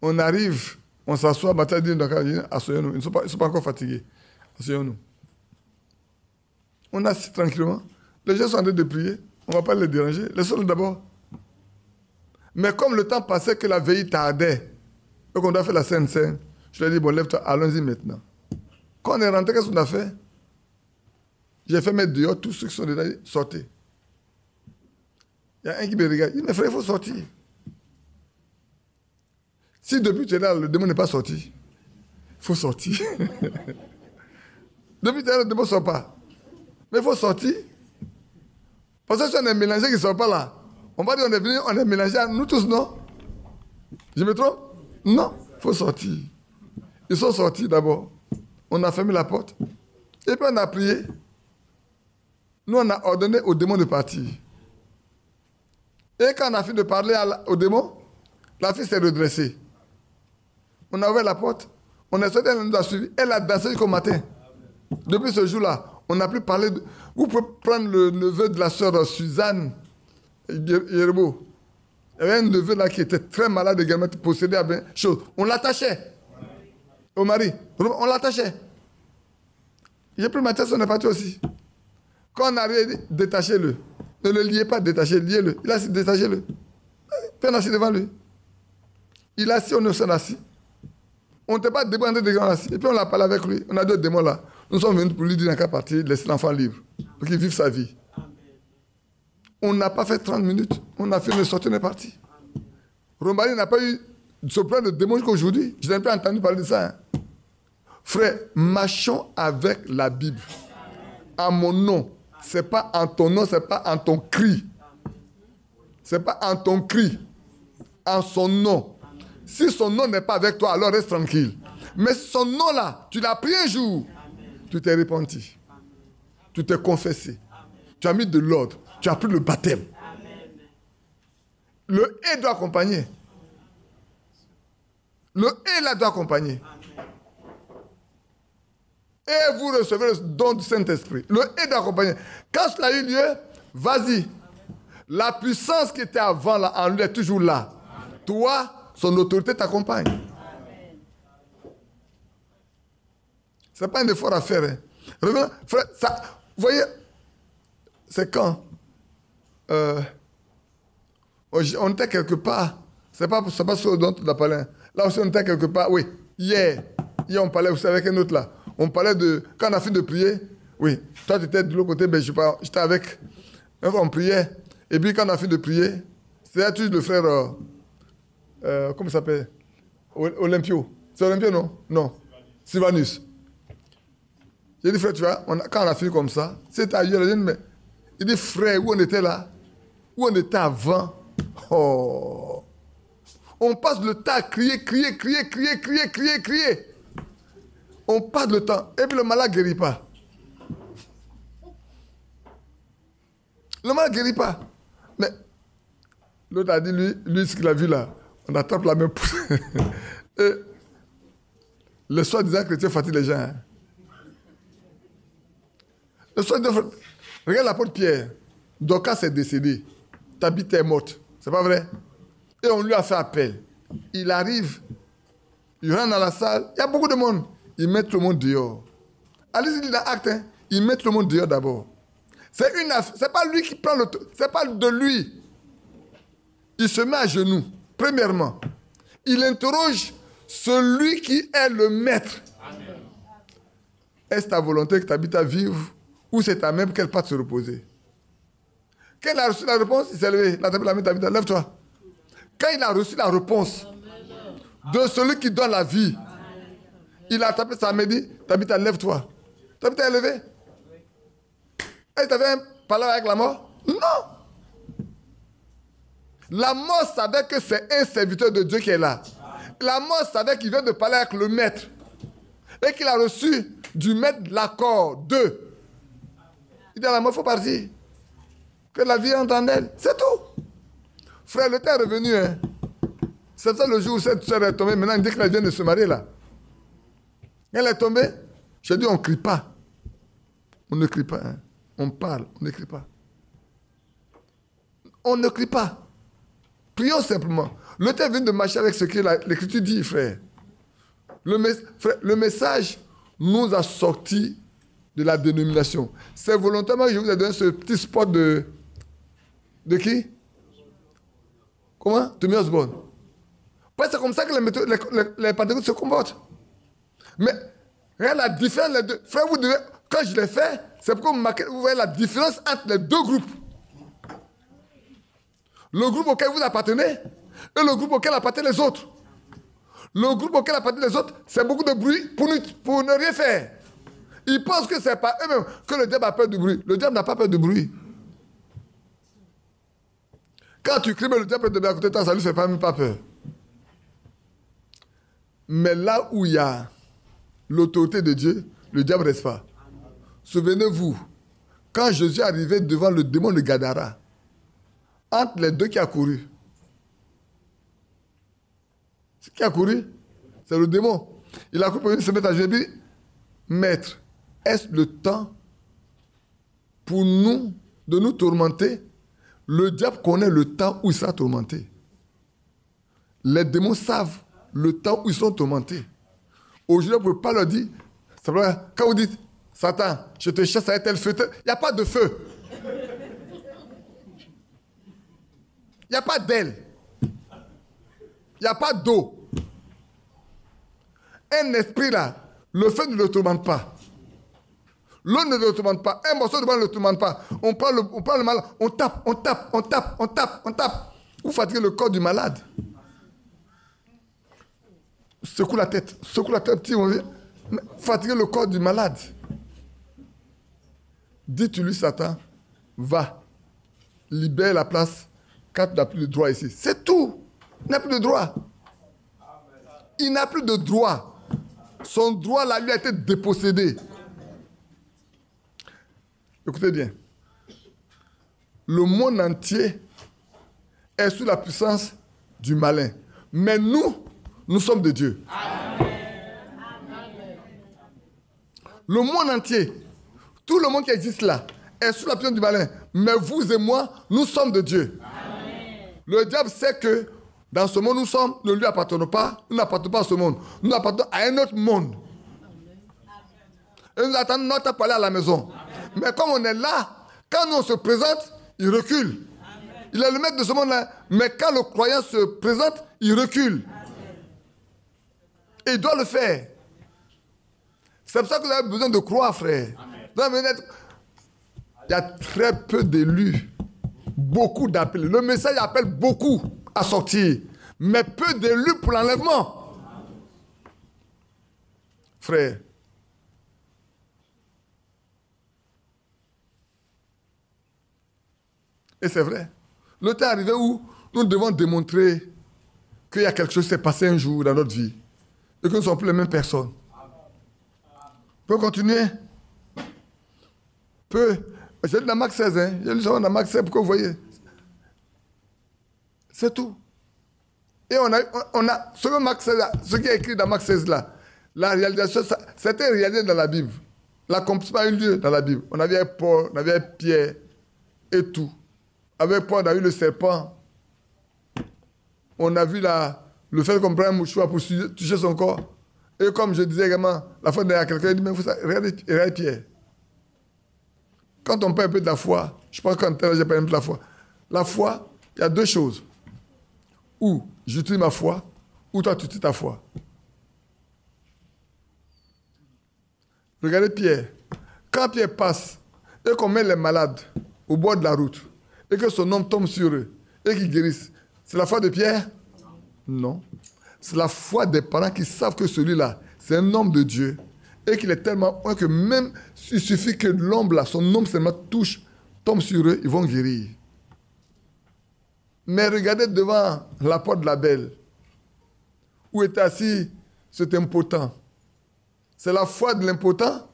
On arrive, on s'assoit, Mathias dit, asseyons-nous. Ils ne sont pas encore fatigués. Asseyons-nous. On assis tranquillement. Les gens sont en train de prier. On ne va pas les déranger. Laissons-le d'abord. Mais comme le temps passait, que la veille tardait, et qu'on doit faire la Sainte-Seine, je lui ai dit, bon, lève-toi, allons-y maintenant. Quand on est rentré, qu'est-ce qu'on a fait? J'ai fait mettre dehors tous ceux qui sont dedans, sortez. Il y a un qui me regarde. Il dit, mais frère, il faut sortir. Si depuis tu es là, le démon n'est pas sorti, il faut sortir. Depuis tu es là, le démon ne sort pas. Mais il faut sortir. Parce que si on est mélangé qui ne sort pas là, on va dire on est venu, on est mélangé à nous tous, non? Je me trompe? Non, il faut sortir. Ils sont sortis d'abord. On a fermé la porte. Et puis on a prié. Nous, on a ordonné au démon de partir. Et quand on a fini de parler au démon, la fille s'est redressée. On a ouvert la porte. On est sorti, elle nous a suivis. Elle a dansé jusqu'au matin. Depuis ce jour-là, on n'a plus parlé de... Vous pouvez prendre le neveu de la sœur Suzanne Yerbo. Il y avait un neveu là qui était très malade également, possédé à bien chose. On l'attachait au mari. On l'attachait. J'ai pris Mathias, on est parti aussi. Quand on arrive, il dit, détachez-le. Ne le liez pas, détachez-le, liez-le. Il a dit, détachez-le. Puis on est assis devant lui. Il a assis, on est assis. On n'était pas débordé de grands assis. Et puis on a parlé avec lui. On a deux démons là. Nous sommes venus pour lui dire dans quelle partie, laisser l'enfant libre. Pour qu'il vive sa vie. On n'a pas fait 30 minutes. On a fait une sortie, on est parti. Romarie n'a pas eu ce plan de démon jusqu'à aujourd'hui. Je n'ai pas entendu parler de ça. Hein. Frère, marchons avec la Bible. En mon nom. Ce n'est pas en ton nom, ce n'est pas en ton cri. Ce n'est pas en ton cri. En son nom. Si son nom n'est pas avec toi, alors reste tranquille. Mais son nom là, tu l'as pris un jour. Tu t'es repenti. Tu t'es confessé. Tu as mis de l'ordre. Tu as pris le baptême. Le « et » doit accompagner. Le « et » là doit accompagner. Et vous recevez le don du Saint-Esprit. Le « et » doit accompagner. Quand cela a eu lieu, vas-y. La puissance qui était avant là, en lui est toujours là. Toi, son autorité t'accompagne. Ce n'est pas un effort à faire. Hein. Revenons, frère, ça, vous voyez, c'est quand on était quelque part. C'est pas ce dont on a parlé. Là aussi, on était quelque part. Oui, hier on parlait, vous savez, avec un autre là. On parlait de... Quand on a fini de prier, oui, toi tu étais de l'autre côté, ben, j'étais avec. On priait. Et puis quand on a fini de prier, c'était toujours le frère... comment il s'appelle? Olympio. C'est Olympio, non? Non. Sylvanus. J'ai dit, frère, tu vois, quand on a fini comme ça, c'était ailleurs, mais il dit, frère, où on était là? Où on était avant? Oh! On passe le temps à crier. On passe le temps. Et puis le malade ne guérit pas. Le malade ne guérit pas. Mais l'autre a dit, lui, ce qu'il a vu là, on attrape la main. Et le soi-disant chrétien fatigue les gens. Hein. Le soi-disant Regarde l'apôtre Pierre. Dorcas est décédé. Tabitha est morte. C'est pas vrai? Et on lui a fait appel. Il arrive. Il rentre dans la salle. Il y a beaucoup de monde. Ils mettent le monde dehors. Allez-y dans l'acte. Hein? Ils mettent le monde dehors d'abord. C'est pas lui qui prend le... C'est pas de lui. Il se met à genoux. Premièrement. Il interroge celui qui est le maître. Amen. Est-ce ta volonté que Tabitha vive ou c'est ta même qu'elle parte se reposer? Quand il a reçu la réponse, il s'est levé. Il a tapé la main, Tabitha, lève-toi. Quand il a reçu la réponse de celui qui donne la vie, il a tapé sa main et dit, Tabitha, lève-toi. Tabitha est levée. Et tu avais un parler avec la mort? Non. La mort savait que c'est un serviteur de Dieu qui est là. La mort savait qu'il vient de parler avec le maître. Et qu'il a reçu du maître l'accord de. Il dit à la mort, il faut partir. Que la vie entre en elle. C'est tout. Frère, le temps est revenu. Hein. C'est ça le jour où cette soeur est tombée. Maintenant, il dit qu'elle vient de se marier là. Elle est tombée. J'ai dit, on ne crie pas. On ne crie pas. Hein. On parle, on ne crie pas. On ne crie pas. Prions simplement. Le temps vient de marcher avec ce que l'Écriture dit, frère. Le message nous a sortis de la dénomination. C'est volontairement que je vous ai donné ce petit spot de qui? Comment? Tommy Osborne. C'est comme ça que les pentecôtistes se comportent. Mais regarde la différence. Les deux. Frère, vous devez, quand je l'ai fait, c'est pourquoi vous voyez la différence entre les deux groupes. Le groupe auquel vous appartenez et le groupe auquel appartiennent les autres. Le groupe auquel appartiennent les autres, c'est beaucoup de bruit pour ne rien faire. Ils pensent que c'est pas eux-mêmes que le diable a peur du bruit. Le diable n'a pas peur du bruit. Quand tu cries, mais le diable peut te mettre à côté de toi, ça ne lui fait même pas peur. Mais là où il y a l'autorité de Dieu, le diable ne reste pas. Souvenez-vous, quand Jésus est arrivé devant le démon de Gadara, entre les deux qui a couru, qui a couru, c'est le démon. Il a couru pour venir se mettre à genoux et dit, Maître, est-ce le temps pour nous de nous tourmenter? Le diable connaît le temps où il sera tourmenté. Les démons savent le temps où ils sont tourmentés. Aujourd'hui, on ne peut pas leur dire, quand vous dites, Satan, je te chasse avec tel feu, il n'y a pas de feu. Il n'y a pas d'aile. Il n'y a pas d'eau. Un esprit là, le feu ne le tourmente pas. L'eau ne le tourmente pas. Un morceau de bois ne le tourmente pas. On prend le malade, on tape. Vous fatiguez le corps du malade. Secoue la tête, petit, fatiguez le corps du malade. Dites-lui, Satan, va, libère la place, quand tu n'as plus de droit ici. C'est tout. Il n'a plus de droit. Il n'a plus de droit. Son droit là lui a été dépossédé. Écoutez bien. Le monde entier est sous la puissance du malin. Mais nous sommes de Dieu. Amen. Le monde entier, tout le monde qui existe là, est sous la puissance du malin. Mais vous et moi, nous sommes de Dieu. Amen. Le diable sait que dans ce monde où nous sommes, ne lui appartenons pas. Nous n'appartenons pas à ce monde. Nous appartenons à un autre monde. Et nous attendons notre temps pour aller à la maison. Amen. Mais comme on est là, quand nous on se présente, il recule. Amen. Il est le maître de ce monde-là. Mais quand le croyant se présente, il recule. Amen. Et il doit le faire. C'est pour ça que vous avez besoin de croire, frère. Amen. Il y a très peu d'élus. Beaucoup d'appels. Le message appelle beaucoup à sortir. Mais peu d'élus pour l'enlèvement. Frère. Et c'est vrai. Le temps est arrivé où nous devons démontrer qu'il y a quelque chose qui s'est passé un jour dans notre vie. Et que nous ne sommes plus les mêmes personnes. On peut continuer? J'ai lu dans Marc 16, hein? J'ai lu ça dans Marc 16 pour que vous voyez. C'est tout. Et on a selon Marc 16, ce qui est écrit dans Marc 16 là, la réalisation, c'était réalisé dans la Bible. L'accomplissement a eu lieu dans la Bible. On avait Paul, on avait Pierre et tout. Avec Paul, on a eu le serpent. On a vu le fait qu'on prend un mouchoir pour toucher son corps. Et comme je disais également, la fois dernière, quelqu'un dit, mais regardez Pierre. Quand on parle un peu de la foi, je pense qu'en tel j'ai parlé un peu de la foi. La foi, il y a deux choses. Ou j'utilise ma foi, ou toi tu utilises ta foi. Regardez Pierre. Quand Pierre passe et qu'on met les malades au bord de la route et que son homme tombe sur eux et qu'ils guérissent, c'est la foi de Pierre? Non. C'est la foi des parents qui savent que celui-là, c'est un homme de Dieu et qu'il est tellement loin que même il suffit que l'homme là, son homme seulement touche, tombe sur eux, ils vont guérir. Mais regardez devant la porte de la belle, où était assis cet impotent. C'est la foi de l'impotent.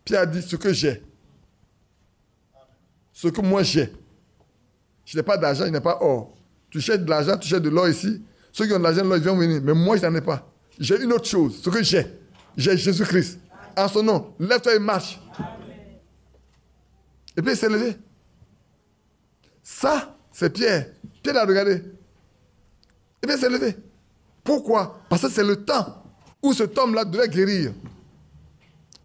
Pierre a dit ce que j'ai. Ce que moi j'ai. Je n'ai pas d'argent, je n'ai pas or. Tu cherches de l'argent, tu cherches de l'or ici. Ceux qui ont de l'argent, l'or, ils vont venir. Mais moi, je n'en ai pas. J'ai une autre chose. Ce que j'ai. J'ai Jésus-Christ. En son nom, lève-toi et marche. Et puis il s'est levé. Ça, c'est Pierre. Pierre a regardé. Et puis il s'est levé. Pourquoi? Parce que c'est le temps où cet homme-là devait guérir.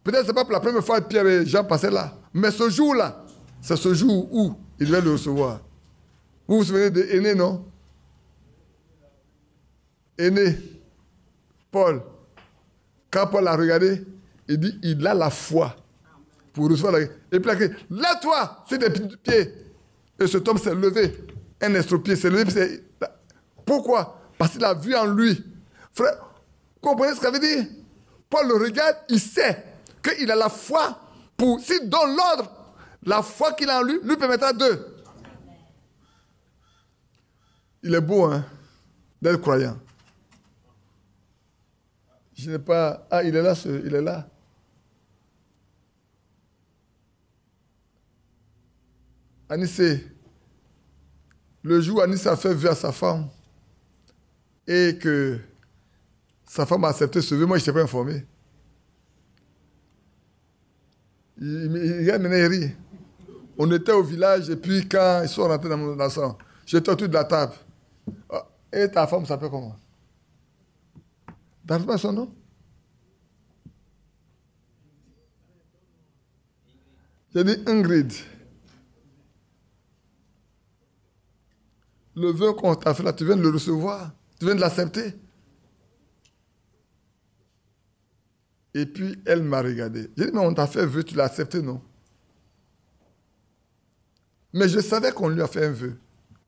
Peut-être que ce n'est pas pour la première fois que Pierre et Jean passaient là. Mais ce jour-là, c'est ce jour où il devait le recevoir. Vous vous souvenez d'Aîné, non? Aîné, Paul. Quand Paul a regardé, il dit, il a la foi pour recevoir la... Et puis il a crié, lève-toi sur tes pieds. Et cet homme s'est levé. Un estropié s'est levé. Pourquoi? Parce qu'il a vu en lui. Frère, comprenez ce que ça veut dire? Paul le regarde, il sait qu'il a la foi pour, s'il donne l'ordre, la foi qu'il a en lui, lui permettra de. Il est beau, hein, d'être croyant. Je n'ai pas... Ah, il est là, il est là. Anissé, le jour où Anissé a fait vœu à sa femme et que sa femme a accepté ce vœu, moi je n'étais pas informé. Il a mené rire. On était au village et puis quand ils sont rentrés dans la salle, j'étais autour de la table. Et ta femme s'appelle comment? T'as pas son nom? J'ai dit Ingrid. Le vœu qu'on t'a fait là, tu viens de le recevoir. Tu viens de l'accepter. Et puis, elle m'a regardé. J'ai dit, mais on t'a fait un vœu, tu l'as accepté, non? Mais je savais qu'on lui a fait un vœu.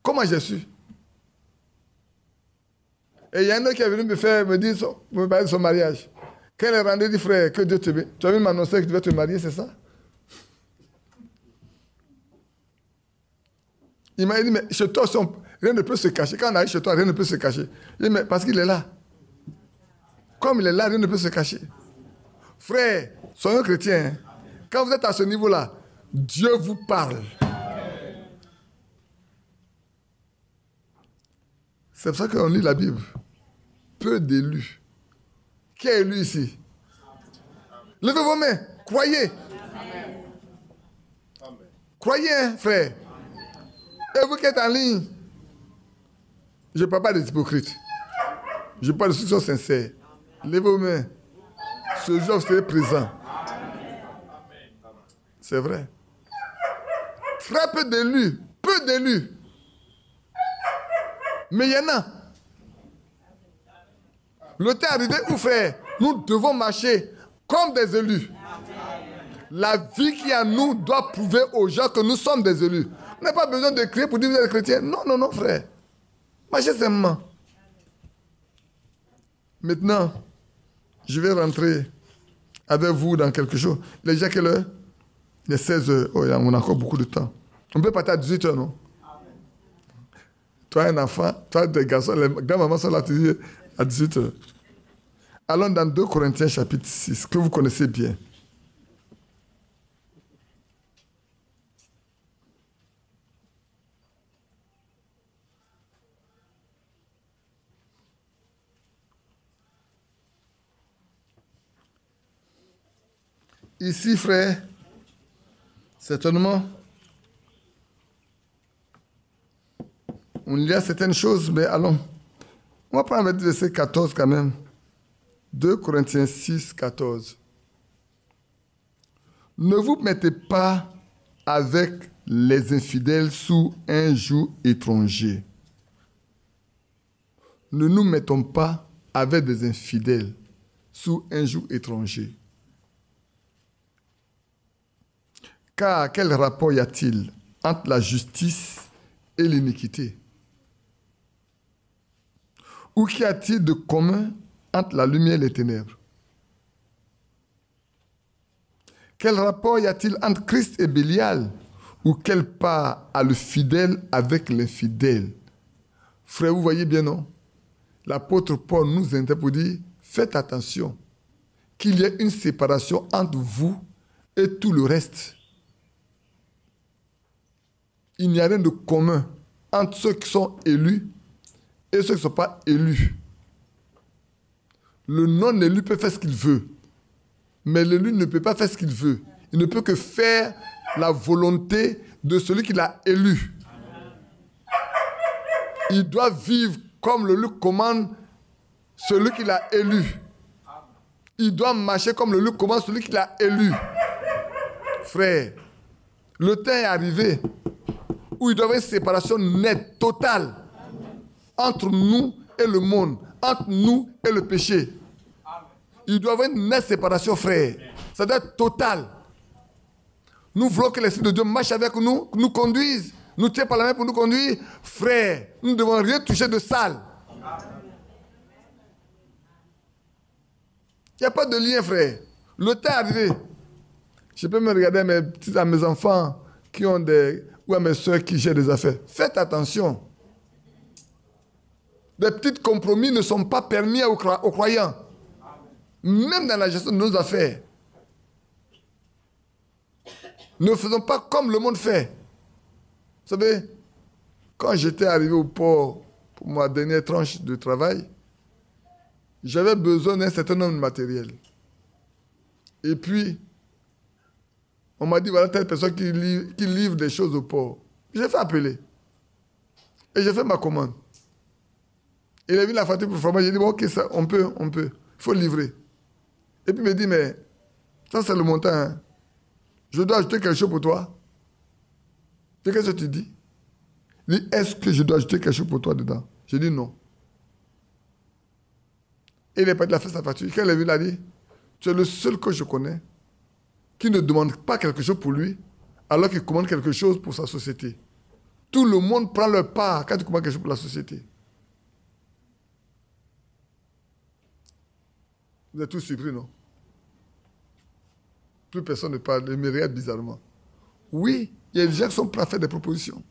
Comment j'ai su? Et il y en a qui est venu me parler de son mariage. Quand elle est rendue, dit, frère, que Dieu te bénisse. Tu as vu m'annoncer que tu devais te marier, c'est ça? Il m'a dit, mais chez toi, rien ne peut se cacher. Quand on arrive chez toi, rien ne peut se cacher. Il dit, mais parce qu'il est là. Comme il est là, rien ne peut se cacher. Frère, soyons chrétiens. Quand vous êtes à ce niveau-là, Dieu vous parle. C'est pour ça qu'on lit la Bible. Peu d'élus. Qui est élu ici? Levez vos mains. Croyez. Croyez, hein, frère. Et vous qui êtes en ligne, je ne parle pas des hypocrites. Je parle de ceux qui sont sincères. Levez vos mains. Ce jour, vous serez présent. C'est vrai. Très peu d'élus. Peu d'élus. Mais il y en a. Le temps est arrivé où, frère, nous devons marcher comme des élus. La vie qui est en nous doit prouver aux gens que nous sommes des élus. On n'a pas besoin de crier pour dire que vous êtes chrétien. Non, non, non, frère. Marchez simplement. Maintenant, je vais rentrer avec vous dans quelque chose. Il est déjà quelle heure? Il est 16 heures. Oh, on a encore beaucoup de temps. On peut partir à 18 heures, non? Toi, un enfant, toi, des garçons, les grands-mamans sont là, tu dis à 18 heures. Allons dans 2 Corinthiens chapitre 6, que vous connaissez bien. Ici, frère, certainement, on lit certaines choses, mais allons. On va prendre le verset 14 quand même. 2 Corinthiens 6, 14. Ne vous mettez pas avec les infidèles sous un joug étranger. Ne nous mettons pas avec des infidèles sous un joug étranger. Car quel rapport y a-t-il entre la justice et l'iniquité? Ou qu'y a-t-il de commun entre la lumière et les ténèbres? Quel rapport y a-t-il entre Christ et Bélial? Ou quelle part a le fidèle avec l'infidèle? Frère, vous voyez bien, non? L'apôtre Paul nous interpelle pour dire, faites attention, qu'il y ait une séparation entre vous et tout le reste. Il n'y a rien de commun entre ceux qui sont élus et ceux qui ne sont pas élus. Le non-élu peut faire ce qu'il veut, mais l'élu ne peut pas faire ce qu'il veut. Il ne peut que faire la volonté de celui qui l'a élu. Il doit vivre comme le Luc commande celui qui l'a élu. Il doit marcher comme le Luc commande celui qui l'a élu. Frère, le temps est arrivé où il doit y avoir une séparation nette, totale, entre nous et le monde, entre nous et le péché. Il doit y avoir une nette séparation, frère. Ça doit être total. Nous voulons que l'Esprit de Dieu marche avec nous, nous conduise, nous tient par la main pour nous conduire. Frère, nous ne devons rien toucher de sale. Il n'y a pas de lien, frère. Le temps est arrivé. Je peux me regarder à mes enfants qui ont ou à mes soeurs qui gèrent des affaires. Faites attention. Des petits compromis ne sont pas permis aux croyants. Même dans la gestion de nos affaires. Ne faisons pas comme le monde fait. Vous savez, quand j'étais arrivé au port pour ma dernière tranche de travail, j'avais besoin d'un certain nombre de matériel. Et puis, on m'a dit, voilà telle personne qui livre des choses au port. J'ai fait appeler. Et j'ai fait ma commande. Il a vu la facture pour le fromage. J'ai dit, bon, ok, ça, on peut. Il faut livrer. Et puis il me dit, mais ça c'est le montant. Hein. Je dois ajouter quelque chose pour toi. Qu'est-ce que tu dis? Il dit, est-ce que je dois ajouter quelque chose pour toi dedans? J'ai dit non. Et il est parti, il a fait sa facture. Quand il a vu, il a dit, tu es le seul que je connais qui ne demande pas quelque chose pour lui, alors qu'il commande quelque chose pour sa société. Tout le monde prend leur part quand il commande quelque chose pour la société. Vous êtes tous surpris, non? Plus personne ne parle, ils me regardent bizarrement. Oui, il y a des gens qui sont prêts à faire des propositions.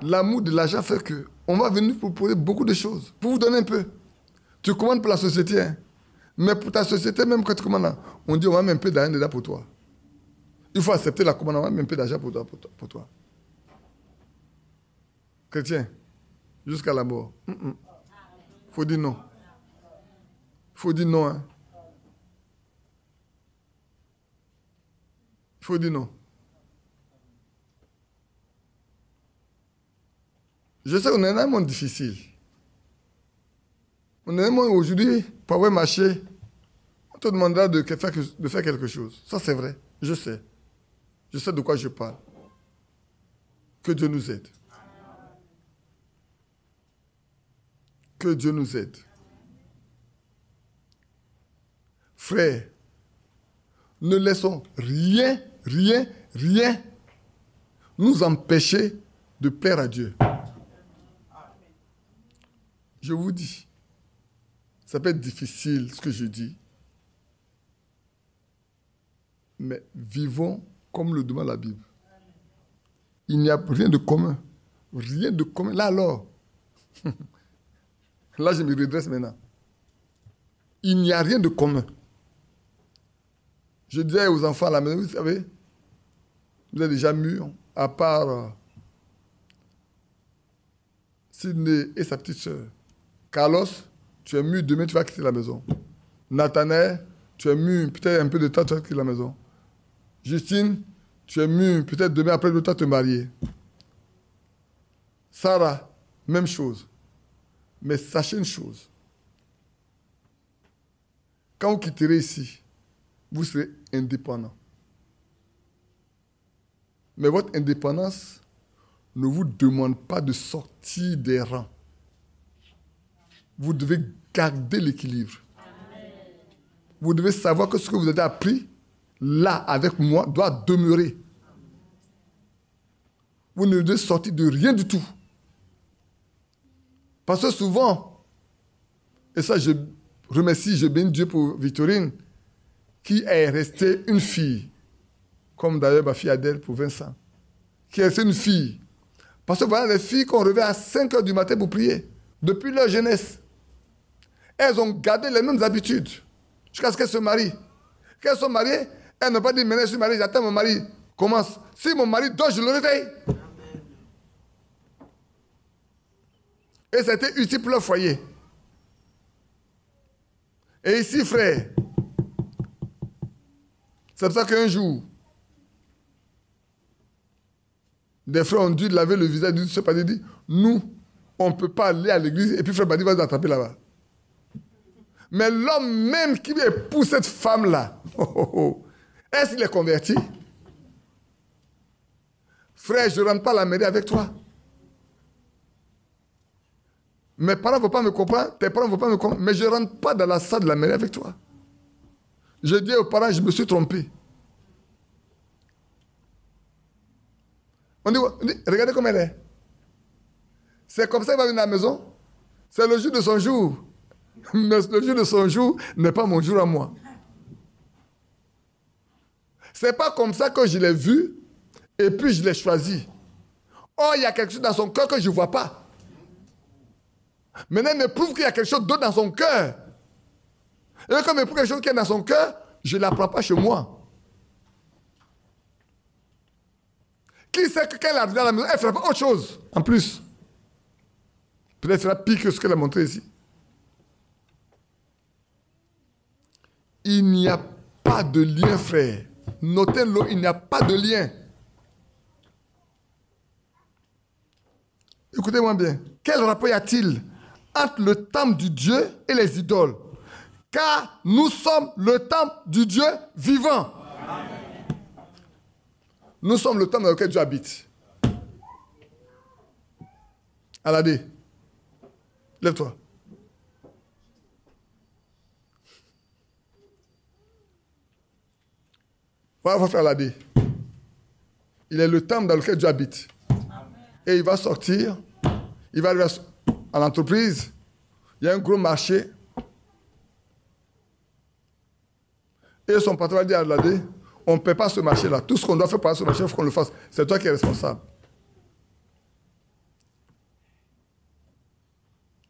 L'amour de l'argent fait qu'on va venir vous proposer beaucoup de choses, pour vous donner un peu. Tu commandes pour la société, hein? Mais pour ta société, même quand tu commandes, on dit on va mettre un peu d'argent dedans pour toi. Il faut accepter la commande, on va mettre un peu d'argent pour toi. Chrétien, jusqu'à la mort. Faut dire non. Faut dire non. Hein. Faut dire non. Je sais qu'on est dans un monde difficile. On est dans un monde aujourd'hui, pour avoir marché, on te demandera de faire quelque chose. Ça, c'est vrai. Je sais. Je sais de quoi je parle. Que Dieu nous aide. Que Dieu nous aide. Frères, ne laissons rien nous empêcher de plaire à Dieu. Je vous dis, ça peut être difficile ce que je dis, mais vivons comme le demande la Bible. Il n'y a rien de commun. Rien de commun. Là alors, là je me redresse maintenant. Il n'y a rien de commun. Je disais aux enfants à la maison, vous savez, vous êtes déjà mûrs, à part Sidney et sa petite sœur. Carlos, tu es mûr, demain tu vas quitter la maison. Nathanaël, tu es mûr, peut-être un peu de temps, tu vas quitter la maison. Justine, tu es mûr, peut-être demain après le temps te marier. Sarah, même chose. Mais sachez une chose. Quand vous quitterez ici, vous serez indépendant. Mais votre indépendance ne vous demande pas de sortir des rangs. Vous devez garder l'équilibre. Vous devez savoir que ce que vous avez appris, là, avec moi, doit demeurer. Vous ne devez sortir de rien du tout. Parce que souvent, et ça je remercie, je bénis Dieu pour Victorine, qui est restée une fille, comme d'ailleurs ma fille Adèle pour Vincent, qui est restée une fille. Parce que voilà les filles qu'on réveille à 5 heures du matin pour prier, depuis leur jeunesse. Elles ont gardé les mêmes habitudes, jusqu'à ce qu'elles se marient. Quand elles sont mariées, elles n'ont pas dit, maintenant je suis mariée, j'attends mon mari, commence. Si mon mari dort, je le réveille. Et ça a été utile pour leur foyer. Et ici, frère, c'est pour ça qu'un jour, des frères ont dû laver le visage de ce padre. Dit, nous, on ne peut pas aller à l'église. Et puis frère Badi va nous attraper là-bas. Mais l'homme même qui épouse cette femme-là, est-ce qu'il est converti? Frère, je ne rentre pas à la mairie avec toi. Mes parents ne vont pas me comprendre, tes parents ne vont pas me comprendre, mais je ne rentre pas dans la salle de la mairie avec toi. Je dis aux parents, je me suis trompé. On dit, regardez comme elle est. C'est comme ça qu'elle va venir à la maison. C'est le jour de son jour. Mais le jour de son jour n'est pas mon jour à moi. C'est pas comme ça que je l'ai vu et puis je l'ai choisi. Oh, il y a quelque chose dans son cœur que je ne vois pas. Maintenant, il me prouve qu'il y a quelque chose d'autre dans son cœur. Et quand il me prouve quelque chose qui est dans son cœur, je ne l'apprends pas chez moi. Qui sait que quand elle arrive dans la maison, elle ne fera pas autre chose en plus. Peut-être qu'elle fera pire que ce qu'elle a montré ici. Il n'y a pas de lien, frère. Notez-le, il n'y a pas de lien. Écoutez-moi bien. Quel rapport y a-t-il entre le temple du Dieu et les idoles? Car nous sommes le temple du Dieu vivant. Amen. Nous sommes le temple dans lequel Dieu habite. Aladé, lève-toi. Voilà votre frère Aladé. Il est le temple dans lequel Dieu habite. Et il va sortir, il va aller à l'entreprise, il y a un gros marché. Et son patron va dire à Aladé, on ne paie pas ce marché-là. Tout ce qu'on doit faire pour ce marché, il faut qu'on le fasse. C'est toi qui es responsable.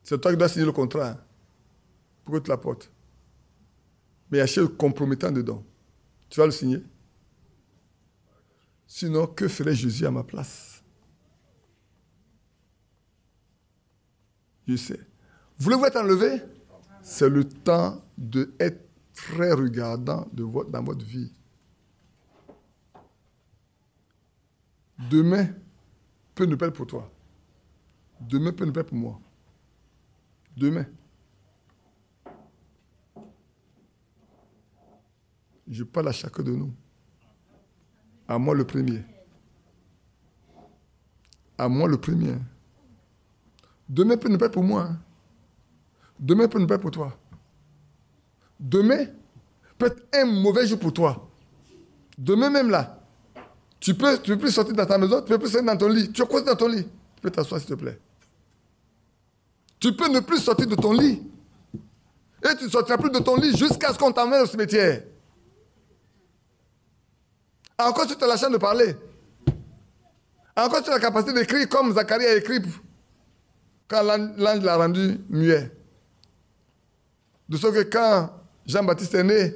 C'est toi qui dois signer le contrat pour que tu l'apportes. Mais il y a quelque chose de compromettant dedans. Tu vas le signer? Sinon, que ferait Jésus à ma place? Je sais. Voulez-vous être enlevé? C'est le temps d'être très regardant dans votre vie. Demain peut ne pas être pour toi. Demain peut ne pas être pour moi. Demain. Je parle à chacun de nous. À moi le premier. À moi le premier. Demain peut ne pas être pour moi. Demain peut ne pas être pour toi. Demain peut être un mauvais jour pour toi. Demain même là, tu peux plus sortir dans ta maison, tu peux plus sortir dans ton lit. Tu es quoi dans ton lit? Tu peux t'asseoir s'il te plaît. Tu peux ne plus sortir de ton lit. Et tu ne sortiras plus de ton lit jusqu'à ce qu'on t'emmène au cimetière. Encore tu as la chance de parler. Encore tu as la capacité d'écrire comme Zacharie a écrit quand l'ange l'a rendu muet. De sorte que quand Jean-Baptiste est né,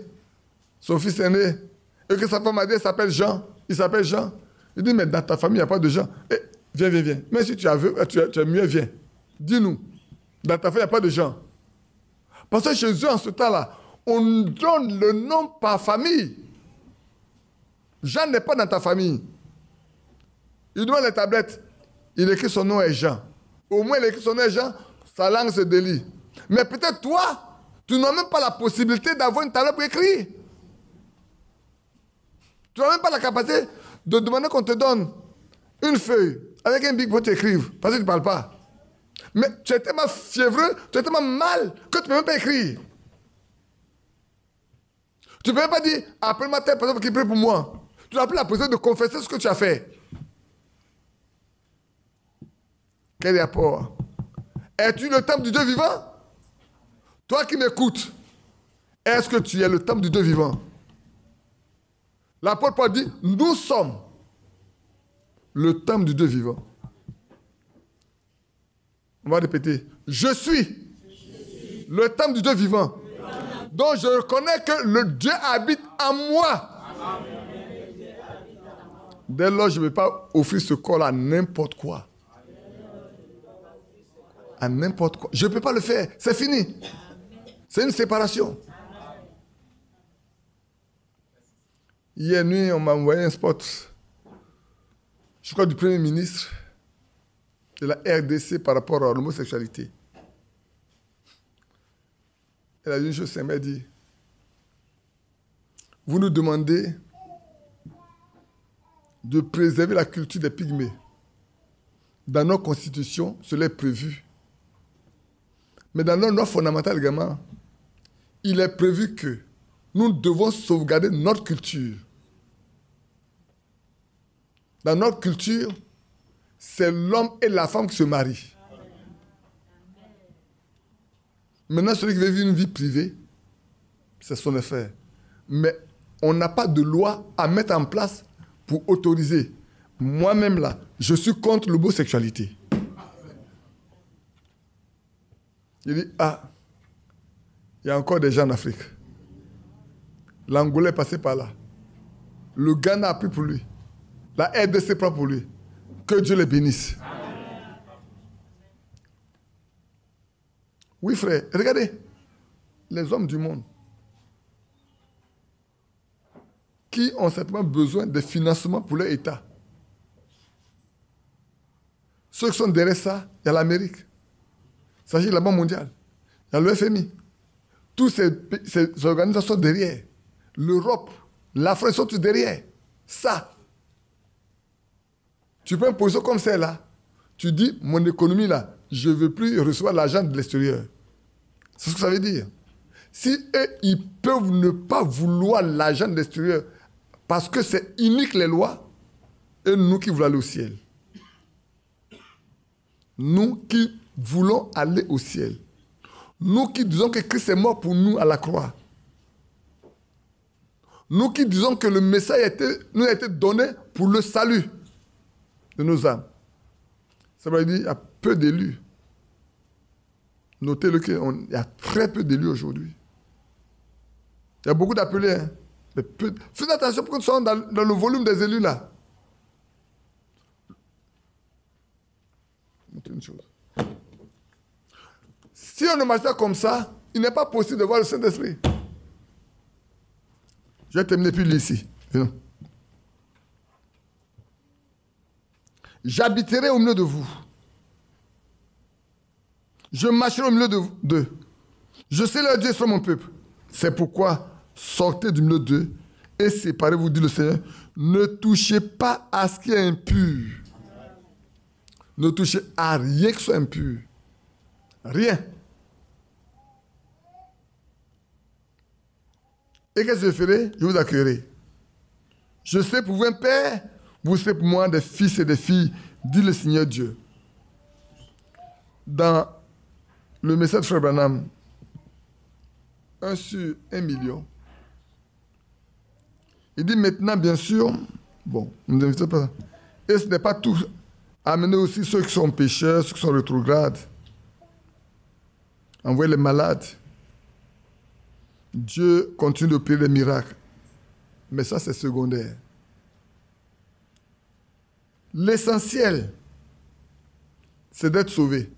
son fils est né, et que sa femme a dit, il s'appelle Jean. Il dit, mais dans ta famille, il n'y a pas de Jean. Eh, viens. Même si tu es muet, viens. Dis-nous, dans ta famille, il n'y a pas de Jean. Parce que Jésus, en ce temps-là, On donne le nom par famille. Jean n'est pas dans ta famille. Il demande les tablettes. Il écrit son nom est Jean. Au moins, il écrit son nom est Jean, sa langue se délie. Mais peut-être toi, tu n'as même pas la possibilité d'avoir une tablette pour écrire. Tu n'as même pas la capacité de demander qu'on te donne une feuille avec un bic pour t'écrire, parce que tu ne parles pas. Mais tu es tellement fiévreux, tu es tellement mal que tu ne peux même pas écrire. Tu ne peux même pas dire, appelle-moi telle personne qui prie pour moi. Tu n'as plus la possibilité de confesser ce que tu as fait. Quel rapport? Es-tu le temple du Dieu vivant? Toi qui m'écoutes, est-ce que tu es le temple du Dieu vivant? L'apôtre Paul dit, nous sommes le temple du Dieu vivant. On va répéter. Je suis le temple du Dieu vivant. Donc je reconnais que le Dieu habite en moi. Dès lors, je ne vais pas offrir ce corps à n'importe quoi. À n'importe quoi. Je ne peux pas le faire. C'est fini. C'est une séparation. Hier nuit, on m'a envoyé un spot, je crois, du Premier ministre de la RDC par rapport à l'homosexualité. Elle a dit une chose, elle m'a dit, vous nous demandez de préserver la culture des pygmées. Dans nos constitutions, cela est prévu. Mais dans nos lois fondamentales également, il est prévu que nous devons sauvegarder notre culture. Dans notre culture, c'est l'homme et la femme qui se marient. Maintenant, celui qui veut vivre une vie privée, c'est son affaire. Mais on n'a pas de loi à mettre en place pour autoriser. Moi-même, là, je suis contre l'homosexualité. Il dit, ah, il y a encore des gens en Afrique. L'Angola est passé par là. Le Ghana a pris pour lui. La RDC prend pour lui. Que Dieu les bénisse. Amen. Oui, frère, regardez. Les hommes du monde qui ont certainement besoin de financement pour leur État. Ceux qui sont derrière ça, il y a l'Amérique. Il s'agit de la Banque mondiale. Il y a le FMI. Toutes ces organisations derrière. L'Europe, l'Afrique sont tous derrière. Ça. Tu prends une position comme celle-là. Tu dis, mon économie là, je ne veux plus recevoir l'argent de l'extérieur. C'est ce que ça veut dire. Si eux, ils peuvent ne pas vouloir l'argent de l'extérieur parce que c'est unique les lois, et nous qui voulons aller au ciel. Nous qui voulons aller au ciel. Nous qui disons que Christ est mort pour nous à la croix. Nous qui disons que le message nous a été donné pour le salut de nos âmes. Ça veut dire qu'il y a peu d'élus. Notez-le qu'il y a très peu d'élus aujourd'hui. Il y a beaucoup d'appelés. Hein, mais peu. Faites attention pour qu'on soit dans le volume des élus là. Une chose. Si on ne marche pas comme ça, il n'est pas possible de voir le Saint-Esprit. Je vais terminer puis ici. Viens. J'habiterai au milieu de vous. Je marcherai au milieu d'eux. Je sais leur Dieu sur mon peuple. C'est pourquoi sortez du milieu d'eux et séparez-vous, dit le Seigneur. Ne touchez pas à ce qui est impur. Ne touchez à rien qui soit impur. Rien. Et qu'est-ce que je ferai? Je vous accueillerai. Je serai pour vous un père, vous serez pour moi des fils et des filles, dit le Seigneur Dieu. Dans le message de Frère Branham, 1 sur 1 million, il dit maintenant, bien sûr, bon, ne invitez pas. Et ce n'est pas tout. Amenez aussi ceux qui sont pécheurs, ceux qui sont rétrogrades. Envoyez les malades. Dieu continue d'opérer des miracles. Mais ça, c'est secondaire. L'essentiel, c'est d'être sauvé.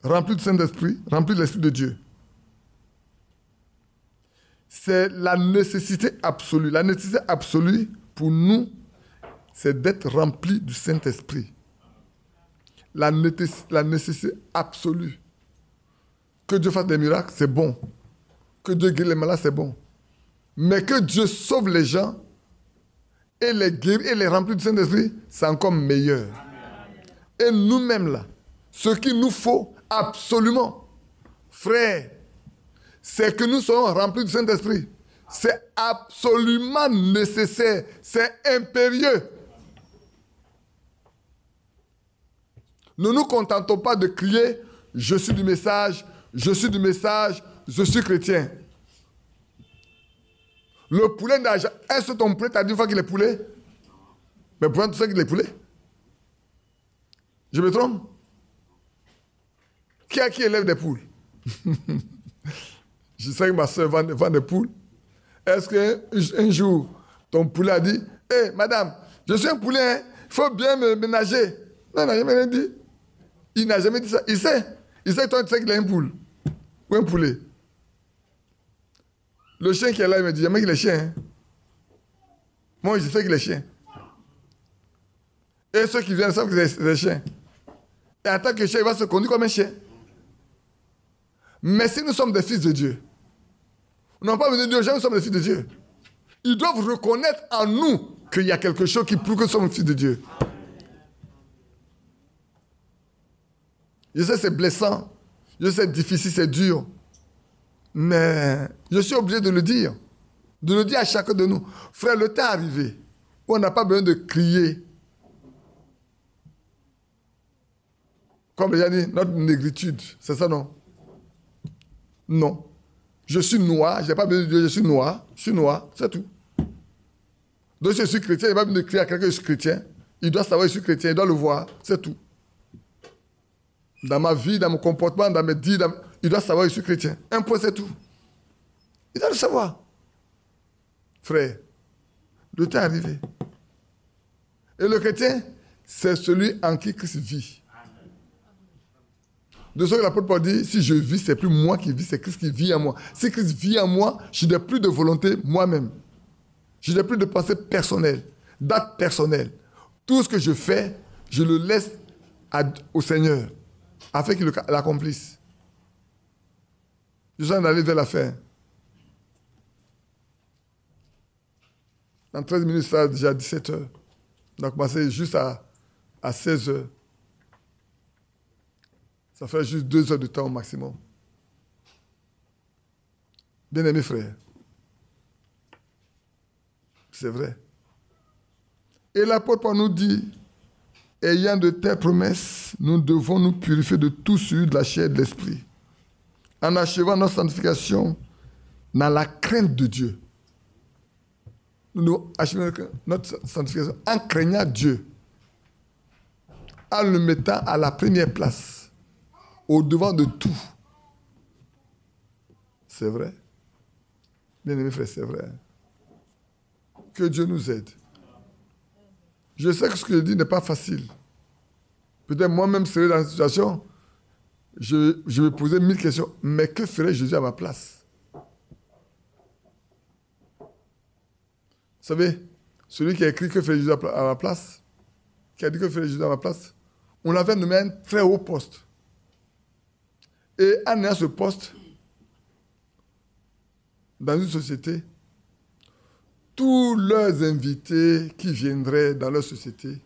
Rempli du Saint-Esprit, rempli de l'Esprit de Dieu. c'est la nécessité absolue. La nécessité absolue pour nous, c'est d'être rempli du Saint-Esprit. La nécessité absolue. Que Dieu fasse des miracles, c'est bon. Que Dieu guérisse les malades, c'est bon. Mais que Dieu sauve les gens et les guérit et les remplit du Saint-Esprit, c'est encore meilleur. Et nous-mêmes là, ce qu'il nous faut absolument, frère, c'est que nous soyons remplis du Saint-Esprit. C'est absolument nécessaire. C'est impérieux. Ne nous contentons pas de crier « Je suis du message, je suis du message, je suis chrétien ». Le poulet n'a jamais... Est-ce que ton poulet t'a dit une fois qu'il est poulet? Mais pourquoi tu sais qu'il est poulet? Je me trompe? Qui élève des poules? Je sais que ma soeur vend des poules. Est-ce qu'un jour, ton poulet a dit « Hé, madame, je suis un poulet, hein, il faut bien me ménager. » Non, il n'a jamais rien dit. Il n'a jamais dit ça. Il sait que toi, tu sais qu'il a une poule. Ou un poulet. Le chien qui est là, il me dit jamais qu'il est chien. Hein. Moi, je sais qu'il est chien. Et ceux qui viennent savent que c'est des chiens. Et en tant que chien, il va se conduire comme un chien. Mais si nous sommes des fils de Dieu, nous n'avons pas besoin de dire aux gens, nous sommes des fils de Dieu. Ils doivent reconnaître en nous qu'il y a quelque chose qui prouve que nous sommes des fils de Dieu. Je sais, c'est blessant. Je sais, c'est difficile, c'est dur. Mais je suis obligé de le dire. De le dire à chacun de nous. Frère, le temps est arrivé. On n'a pas besoin de crier. Comme déjà dit, notre négritude. C'est ça, non? Non. Je suis noir. Je n'ai pas besoin de dire je suis noir. Je suis noir. C'est tout. Donc, si je suis chrétien, il n'a pas besoin de crier à quelqu'un que je suis chrétien. Il doit savoir que je suis chrétien. Il doit le voir. C'est tout. Dans ma vie, dans mon comportement, dans mes dits, il doit savoir que je suis chrétien. Un point, c'est tout. Il doit le savoir. Frère, le temps est arrivé. Et le chrétien, c'est celui en qui Christ vit. De ce que l'apôtre Paul dit, si je vis, c'est plus moi qui vis, c'est Christ qui vit en moi. Si Christ vit en moi, je n'ai plus de volonté moi-même. Je n'ai plus de pensée personnelle, d'acte personnel. Tout ce que je fais, je le laisse au Seigneur, afin qu'il l'accomplisse. Je suis en train d'aller vers la fin. Dans 13 minutes, ça déjà 17 heures. On a commencé juste à 16 heures. Ça fait juste 2 heures de temps au maximum. Bien-aimés frères, c'est vrai. Et l'apôtre Paul nous dit, ayant de telles promesses, nous devons nous purifier de tout souillure de la chair et de l'esprit, en achevant notre sanctification dans la crainte de Dieu. Nous devons achever notre sanctification en craignant Dieu, en le mettant à la première place, au devant de tout. C'est vrai. Bien-aimés frères, c'est vrai. Que Dieu nous aide. Je sais que ce que je dis n'est pas facile. Peut-être moi-même serais dans cette situation, je vais poser 1000 questions. Mais que ferait Jésus à ma place? Vous savez, celui qui a écrit que ferait Jésus à ma place, qui a dit que ferait Jésus à ma place, on l'avait nommé à un très haut poste. Et en ayant ce poste, dans une société, tous leurs invités qui viendraient dans leur société,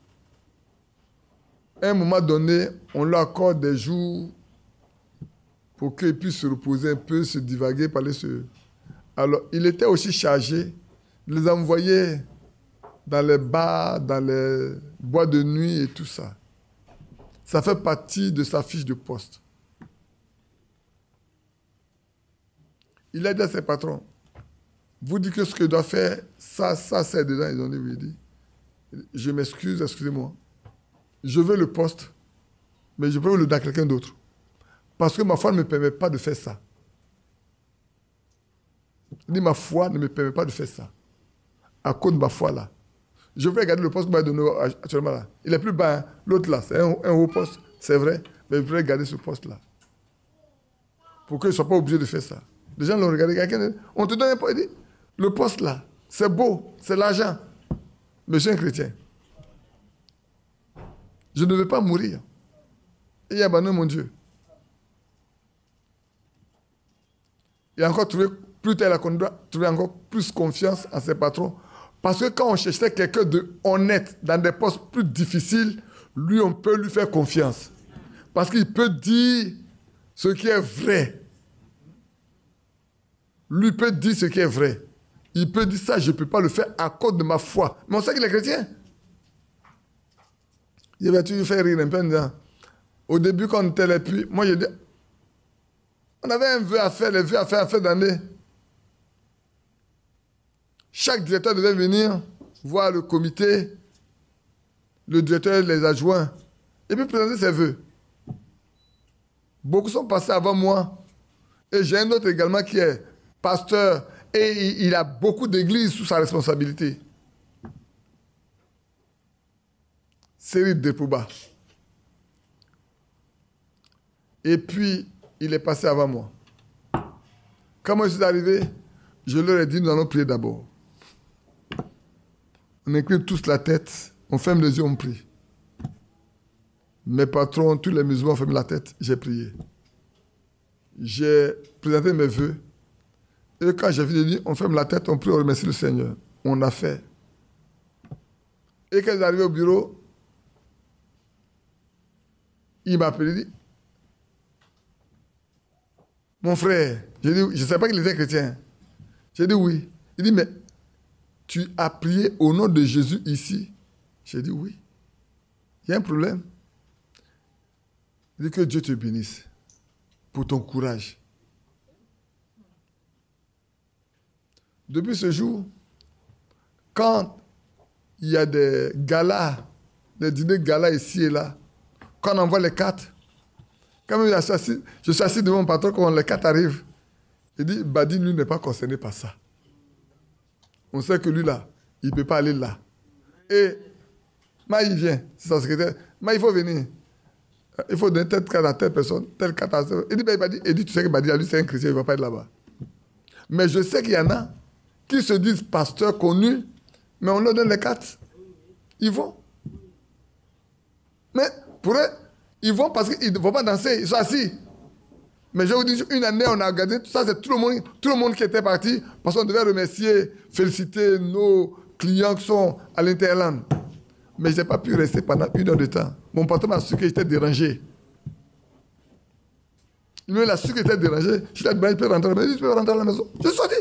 à un moment donné, on leur accorde des jours pour qu'ils puissent se reposer un peu, se divaguer, parler. Alors, il était aussi chargé de les envoyer dans les bars, dans les boîtes de nuit et tout ça. Ça fait partie de sa fiche de poste. Il a dit à ses patrons, vous dites que ce que je dois faire, ça, c'est dedans. Ils ont dit, oui, il dit, je m'excuse, excusez-moi. Je veux le poste, mais je peux le donner à quelqu'un d'autre. Parce que ma foi ne me permet pas de faire ça. Il dit, ma foi ne me permet pas de faire ça. À cause de ma foi là. Je vais garder le poste que m'a donné actuellement là. Il est plus bas, hein. L'autre là, c'est un haut poste, c'est vrai, mais je voudrais garder ce poste là. Pour qu'il ne soit pas obligé de faire ça. Les gens l'ont regardé. On te donne un poste. Il dit, le poste là, c'est beau, c'est l'argent. Mais je suis un chrétien. Je ne veux pas mourir. Et il a abandonné mon Dieu. Il a encore trouvé, plus tard, il a trouvé encore plus confiance en ses patrons. Parce que quand on cherchait quelqu'un de honnête dans des postes plus difficiles, lui, on peut lui faire confiance. Parce qu'il peut dire ce qui est vrai. Lui peut dire ce qui est vrai. Il peut dire ça, je ne peux pas le faire à cause de ma foi. Mais on sait qu'il est chrétien. Il va toujours faire rire un peu en disant, au début, quand on était les puits, moi je dis, on avait un vœu à faire, les vœux à faire en fin d'année. Chaque directeur devait venir voir le comité, le directeur, les adjoints, et puis présenter ses vœux. Beaucoup sont passés avant moi. Et j'ai un autre également qui est pasteur, et il a beaucoup d'églises sous sa responsabilité. Série de Pouba. Et puis, il est passé avant moi. Quand moi je suis arrivé, je leur ai dit, nous allons prier d'abord. On incline tous la tête, on ferme les yeux, on prie. Mes patrons, tous les musulmans ont fermé la tête, j'ai prié. J'ai présenté mes vœux. Et quand j'ai fini de dire, on ferme la tête, on prie, on remercie le Seigneur. On a fait. Et quand j'arrive au bureau, il m'a appelé, il dit, mon frère, j'ai dit, je ne savais pas qu'il était chrétien. J'ai dit oui. Il dit, mais tu as prié au nom de Jésus ici? J'ai dit oui. Il y a un problème. Il dit que Dieu te bénisse pour ton courage. Depuis ce jour, quand il y a des galas, des dîners galas ici et là, quand on envoie les cartes, quand même je suis assis devant mon patron, quand les cartes arrivent, il dit, Badi, lui, n'est pas concerné par ça. On sait que lui, là, il ne peut pas aller là. Et il vient, c'est son secrétaire. Il faut venir. Il faut donner telle carte à telle personne, telle carte à telle personne. Il dit, tu sais que Badi, lui, c'est un chrétien, il ne va pas être là-bا. Mais je sais qu'il y en a qui se disent pasteurs connus, mais on leur donne les cartes. Ils vont. Mais pour eux, ils vont parce qu'ils ne vont pas danser, ils sont assis. Mais je vous dis, une année, on a regardé, tout ça, c'est tout le monde qui était parti, parce qu'on devait remercier, féliciter nos clients qui sont à l'Interland. Mais je n'ai pas pu rester pendant 1 heure de temps. Mon patron m'a su que j'étais dérangé. Lui, il a su que j'étais dérangé. Je lui ai dit, ben, je peux rentrer à la maison. Je peux rentrer à la maison. Je suis sorti.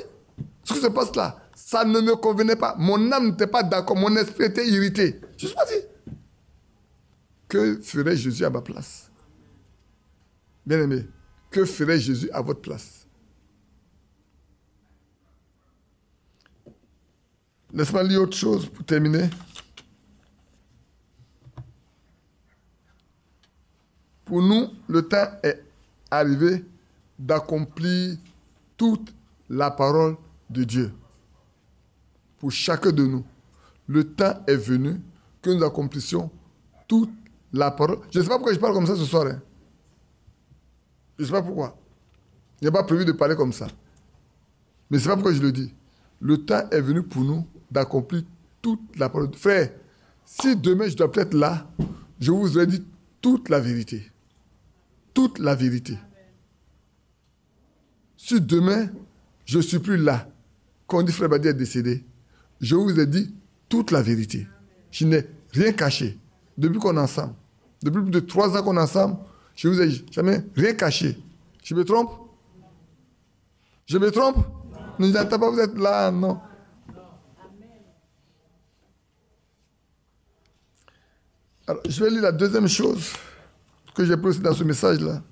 Ce qui se passe là, ça ne me convenait pas. Mon âme n'était pas d'accord. Mon esprit était irrité. Je suis parti. Que ferait Jésus à ma place? Bien-aimé, que ferait Jésus à votre place? Laisse-moi lire autre chose pour terminer. Pour nous, le temps est arrivé d'accomplir toute la parole de Dieu. Pour chacun de nous, le temps est venu que nous accomplissions toute la parole. Je ne sais pas pourquoi je parle comme ça ce soir. Hein. Je ne sais pas pourquoi. Il n'y a pas prévu de parler comme ça. Mais ce n'est pas pourquoi je le dis. Le temps est venu pour nous d'accomplir toute la parole. Frère, si demain je dois peut-être là, je vous aurais dit toute la vérité. Toute la vérité. Si demain je ne suis plus là, quand on dit Frère Badi est décédé, je vous ai dit toute la vérité. Je n'ai rien caché. Depuis qu'on est ensemble, depuis plus de 3 ans qu'on est ensemble, je vous ai jamais rien caché. Je me trompe? Je me trompe? Ne n'entends pas, vous êtes là, non. Alors, je vais lire la deuxième chose que j'ai posée dans ce message-là.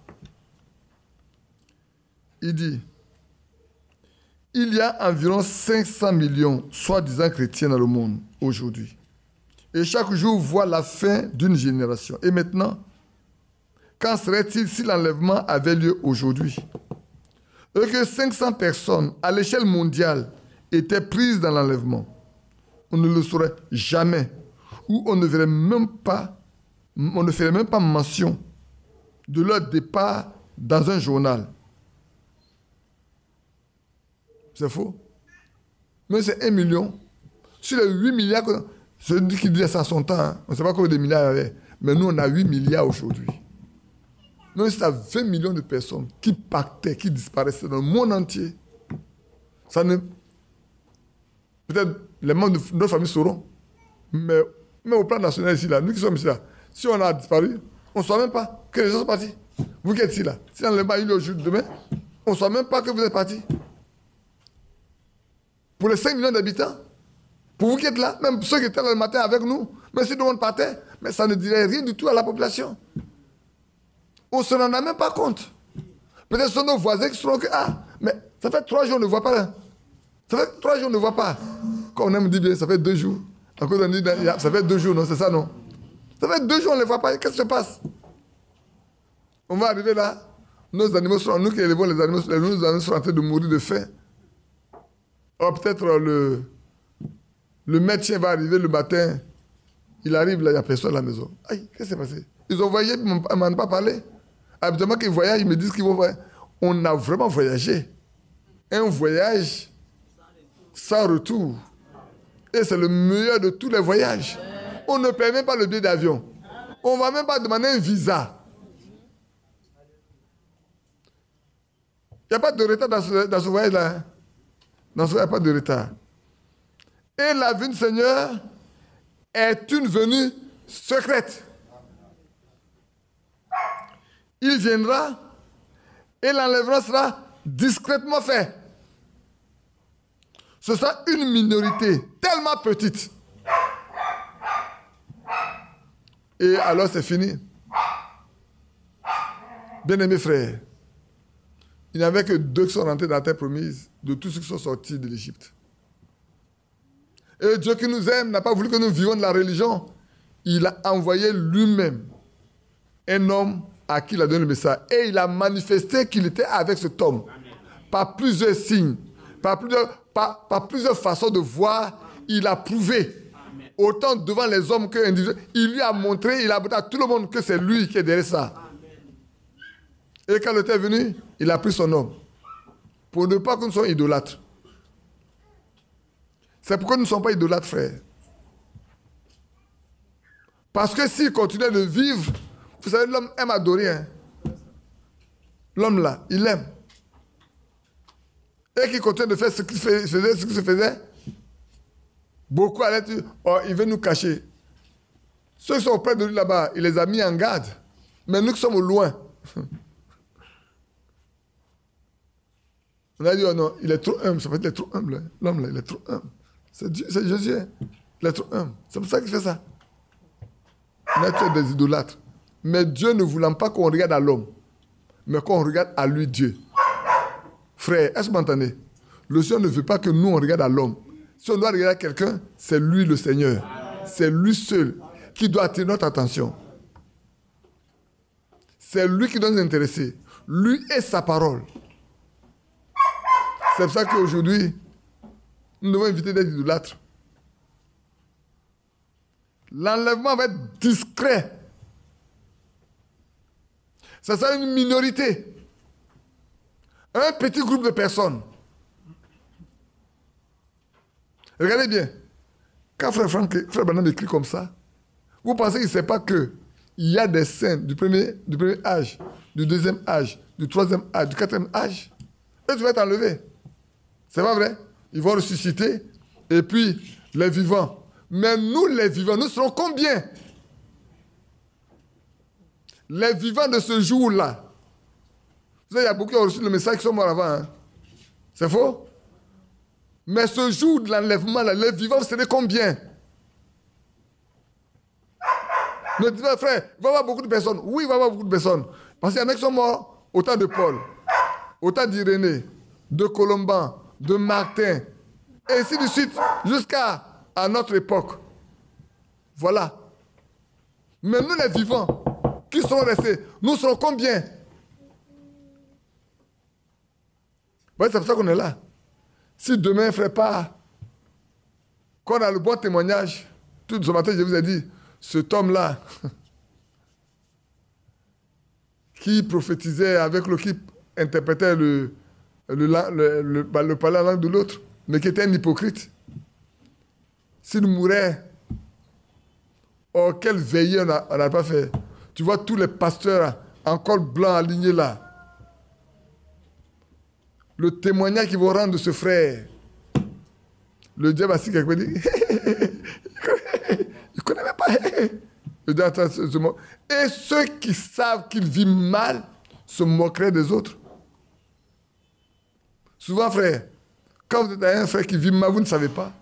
Il dit, il y a environ 500 millions, soi-disant chrétiens dans le monde aujourd'hui. Et chaque jour voit la fin d'une génération. Et maintenant, qu'en serait-il si l'enlèvement avait lieu aujourd'hui? Et que 500 personnes à l'échelle mondiale étaient prises dans l'enlèvement. On ne le saurait jamais. Ou on ne ferait même pas mention de leur départ dans un journal. C'est faux. Mais c'est 1 million. Sur les 8 milliards, celui qui disait ça à son temps, hein, on ne sait pas combien de milliards il y avait. Mais nous, on a 8 milliards aujourd'hui. Nous, c'est à 20 millions de personnes qui pactaient, qui disparaissaient dans le monde entier. Ça ne... Peut-être les membres de notre famille sauront. Mais au plan national ici, là, nous qui sommes ici, là, si on a disparu, on ne sait même pas que les gens sont partis. Vous qui êtes ici, là, si l'enlèvement a eu lieu demain, on ne sait même pas que vous êtes partis. Pour les 5 millions d'habitants, pour vous qui êtes là, même ceux qui étaient là le matin avec nous, même si tout le monde partait, mais ça ne dirait rien du tout à la population. On ne se rend même pas compte. Peut-être ce sont nos voisins qui seront que, ah, mais ça fait 3 jours, on ne voit pas. Ça fait 3 jours, on ne voit pas. Quand on aime dire bien, ça fait 2 jours. Encore on dit, ça fait 2 jours, non, c'est ça, non? Ça fait 2 jours, on ne les voit pas. Qu'est-ce qui se passe? On va arriver là, nos animaux seront, nous qui élevons les animaux seront en train de mourir de faim. Alors peut-être le médecin va arriver le matin, il arrive là, il n'y a personne à la maison. Aïe, qu'est-ce qui s'est passé? Ils ont voyagé, ils ne m'en ont pas parlé. Habituellement, qu'ils voyagent, ils me disent qu'ils vont voyager. On a vraiment voyagé. Un voyage sans retour. Et c'est le meilleur de tous les voyages. On ne paie même pas le billet d'avion. On ne va même pas demander un visa. Il n'y a pas de retard dans ce voyage-là. Dans ce voyage, il n'y a pas de retard. Et la venue du Seigneur est une venue secrète. Il viendra et l'enlèvement sera discrètement fait. Ce sera une minorité tellement petite. Et alors c'est fini. Bien-aimés frères, il n'y avait que 2 qui sont rentrés dans la terre promise de tous ceux qui sont sortis de l'Égypte. Et Dieu qui nous aime n'a pas voulu que nous vivions de la religion. Il a envoyé lui-même un homme à qui il a donné le message. Et il a manifesté qu'il était avec cet homme. Par plusieurs signes, par plusieurs façons de voir, il a prouvé. Autant devant les hommes que individuels. Il lui a montré, il a montré à tout le monde que c'est lui qui est derrière ça. Et quand il était venu, il a pris son homme. Pour ne pas que nous soyons idolâtres. C'est pourquoi nous ne sommes pas idolâtres, frères. Parce que s'il continuait de vivre, vous savez, l'homme aime adorer. Hein? L'homme là, il aime. Et qu'il continue de faire ce qu'il se faisait, beaucoup allaient dire, oh, il veut nous cacher. Ceux qui sont auprès de lui là-bas, il les a mis en garde. Mais nous qui sommes au loin, on a dit, oh non, il est trop humble. Ça fait qu'il est trop humble. Hein. L'homme là, il est trop humble. C'est Jésus. Hein. Il est trop humble. C'est pour ça qu'il fait ça. On a tué des idolâtres. Mais Dieu ne voulant pas qu'on regarde à l'homme, mais qu'on regarde à lui, Dieu. Frère, est-ce que vous m'entendez? Le Seigneur ne veut pas que nous, on regarde à l'homme. Si on doit regarder à quelqu'un, c'est lui le Seigneur. C'est lui seul qui doit attirer notre attention. C'est lui qui doit nous intéresser. Lui et sa parole. C'est pour ça qu'aujourd'hui, nous devons éviter d'être idolâtres. L'enlèvement va être discret. Ça sera une minorité. Un petit groupe de personnes. Regardez bien. Quand Frère Branham écrit comme ça, vous pensez qu'il ne sait pas qu'il y a des saints du premier âge, du deuxième âge, du troisième âge, du quatrième âge. Eux, tu vas t'enlever. C'est pas vrai? Ils vont ressusciter. Et puis, les vivants. Mais nous, les vivants, nous serons combien? Les vivants de ce jour-là. Vous savez, il y a beaucoup qui ont reçu le message qui sont morts avant. Hein? C'est faux? Mais ce jour de l'enlèvement, là, les vivants seraient combien? Nous disons, frère, il va y avoir beaucoup de personnes. Oui, il va y avoir beaucoup de personnes. Parce qu'il y en a qui sont morts au temps de Paul, au temps d'Irénée, de Colomban, de Martin, et ainsi de suite, jusqu'à notre époque. Voilà. Mais nous, les vivants, qui seront restés, nous serons combien? Ouais, c'est pour ça qu'on est là. Si demain, frère, pas, qu'on a le bon témoignage, tout ce matin, je vous ai dit, cet homme-là, qui prophétisait avec le qui interprétait parler la langue de l'autre, mais qui était un hypocrite. S'il mourait, oh, quelle veillée on n'a pas fait. Tu vois tous les pasteurs en col blanc alignés là. Le témoignage qu'ils vont rendre de ce frère. Le diable assis quelque part dit, il ne connaît même pas. Le diable se moque. Et ceux qui savent qu'ils vivent mal se moqueraient des autres. Souvent, frère, quand vous êtes avec un frère qui vit mal, vous ne savez pas.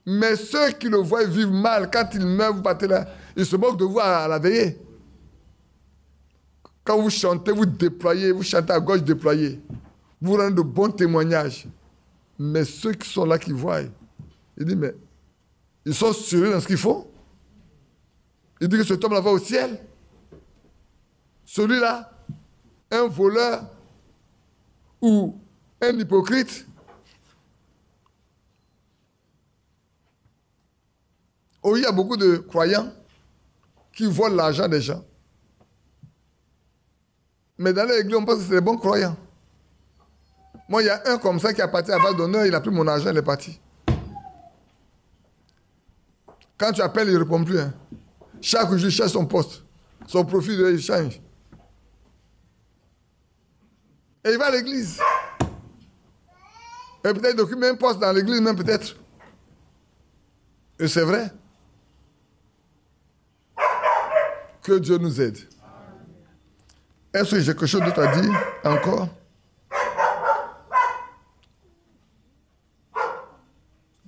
Mais ceux qui le voient vivre mal, quand il meurt, vous partez là, ils se moquent de vous à la veillée. Quand vous chantez, vous déployez, vous chantez à gauche déployée. Vous rendez de bons témoignages. Mais ceux qui sont là, qui voient, ils disent, mais ils sont sérieux dans ce qu'ils font. Ils disent que cet homme-là va au ciel. Celui-là, un voleur ou un hypocrite. Oh, il y a beaucoup de croyants qui volent l'argent des gens. Mais dans l'église, on pense que c'est des bons croyants. Moi, il y a un comme ça qui a parti à base d'honneur, il a pris mon argent, il est parti. Quand tu appelles, il ne répond plus. Hein. Chaque jour, il cherche son poste. Son profil, il change. Et il va à l'église. Et peut-être il occupe même un poste dans l'église, même peut-être. Et c'est vrai. Que Dieu nous aide. Est-ce que j'ai quelque chose d'autre à dire encore?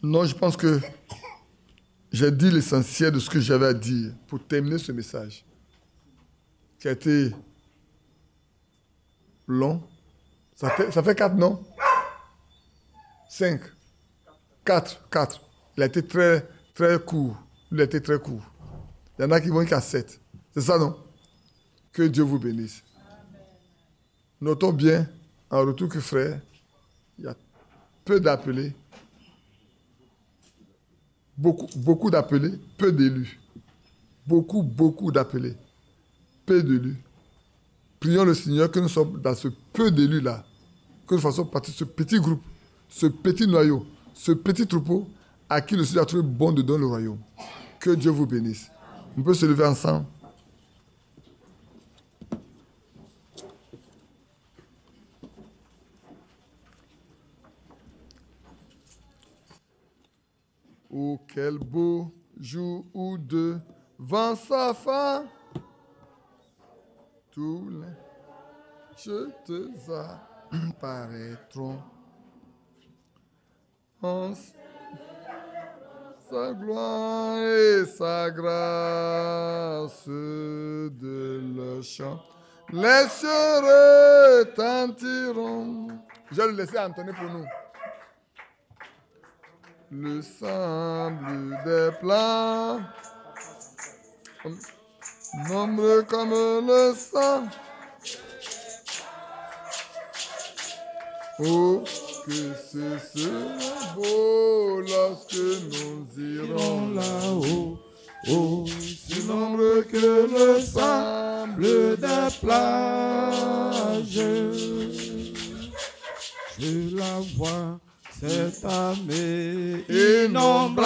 Non, je pense que j'ai dit l'essentiel de ce que j'avais à dire pour terminer ce message qui a été long. Ça fait 4, non? 5. 4. Il a été très, très court. Il a été très court. Il y en a qui vont jusqu'à 7. C'est ça, non? Que Dieu vous bénisse. Notons bien, en retour que frère, il y a peu d'appelés. Beaucoup d'appelés, peu d'élus. Beaucoup d'appelés, peu d'élus. Prions le Seigneur que nous sommes dans ce peu d'élus-là, que nous fassons partie de ce petit groupe, ce petit noyau, ce petit troupeau à qui le Seigneur a trouvé bon de donner le royaume. Que Dieu vous bénisse. On peut se lever ensemble. Oh, quel beau jour ou devant sa fin, tous les jetés apparaîtront en sa gloire et sa grâce de leur chant. Les cieux retentiront. Je vais le laisser entonner pour nous. Le sable des plats, nombreux comme le sang. Oh, que ce sera beau lorsque nous irons là-haut. Oh, si nombreux que le sable des plages, je la vois. Cette armée innombrable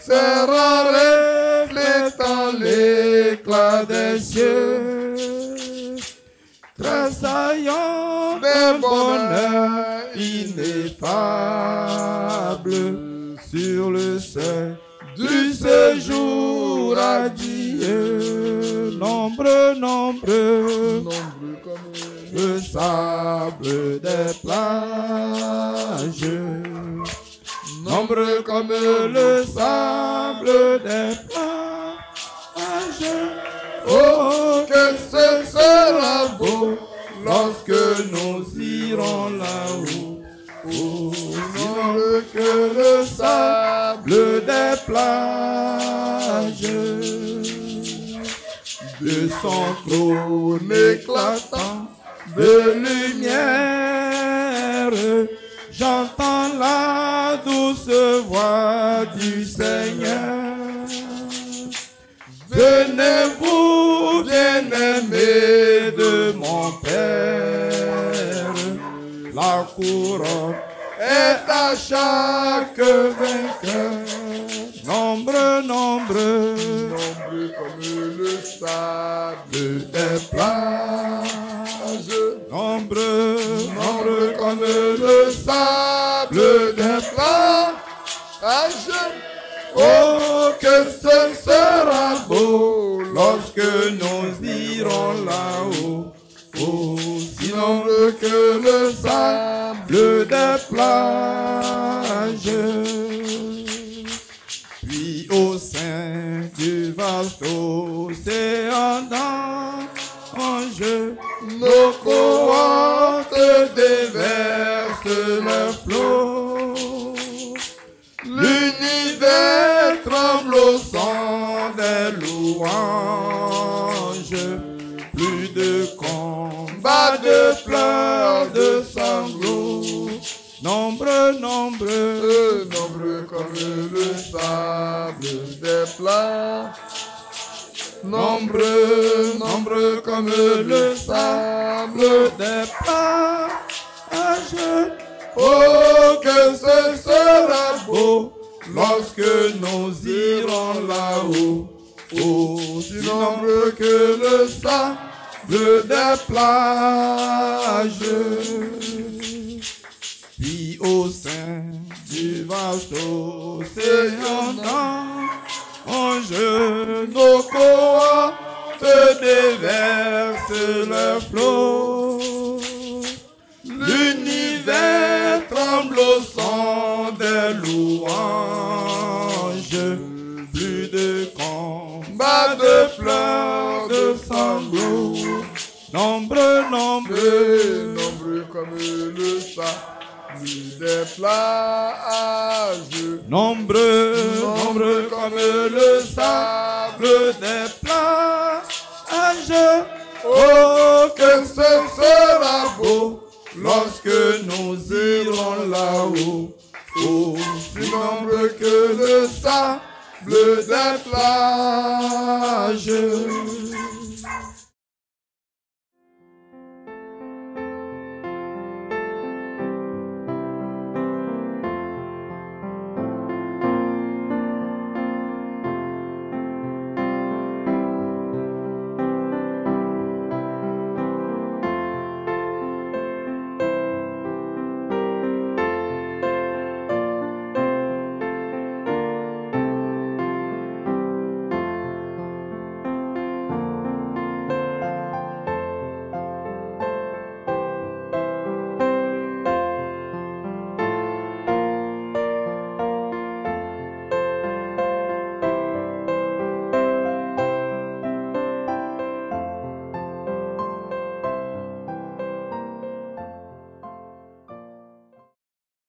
sera reflétant l'éclat des cieux, tressaillant d'un bonheur ineffable sur le seuil du séjour radieux. Nombreux comme le sable des plages, nombreux comme le sable des plages. Oh, que ce sera beau lorsque nous irons là-haut. Oh, nombreux que le sable des plages, de son trône éclatant de lumière, j'entends la douce voix du Seigneur. Venez-vous, bien-aimés de mon Père, La couronne est à chaque vainqueur. Nombreux, nombreux, nombreux comme le sable des plages. Nombreux, nombreux comme le sable des plages. Oh, que ce sera beau lorsque nous irons là-haut. Oh, si nombreux que le sable des plages. Puis au sein du vaste océan d'anges, nos cohortes déversent leurs flots. L'univers tremble au son des louanges. Plus de combats, de pleurs, de sanglots. Nombreux, nombreux, nombreux comme le sable des plages. Nombreux, nombreux comme le sable des plages. Oh, que ce sera beau lorsque nous irons là-haut. Oh, si nombreux que le sable des plages. Puis au sein du vaste océan d'anges, nos cohortes déversent leurs flots. L'univers tremble au son des louanges. Plus de combats, de pleurs, de sanglots. Nombreux, nombreux, nombreux comme le sable des plages. Nombreux, nombreux comme le sable des plages. Oh, que ce sera beau lorsque nous irons là-haut. Oh, si nombreux que le sable des plages.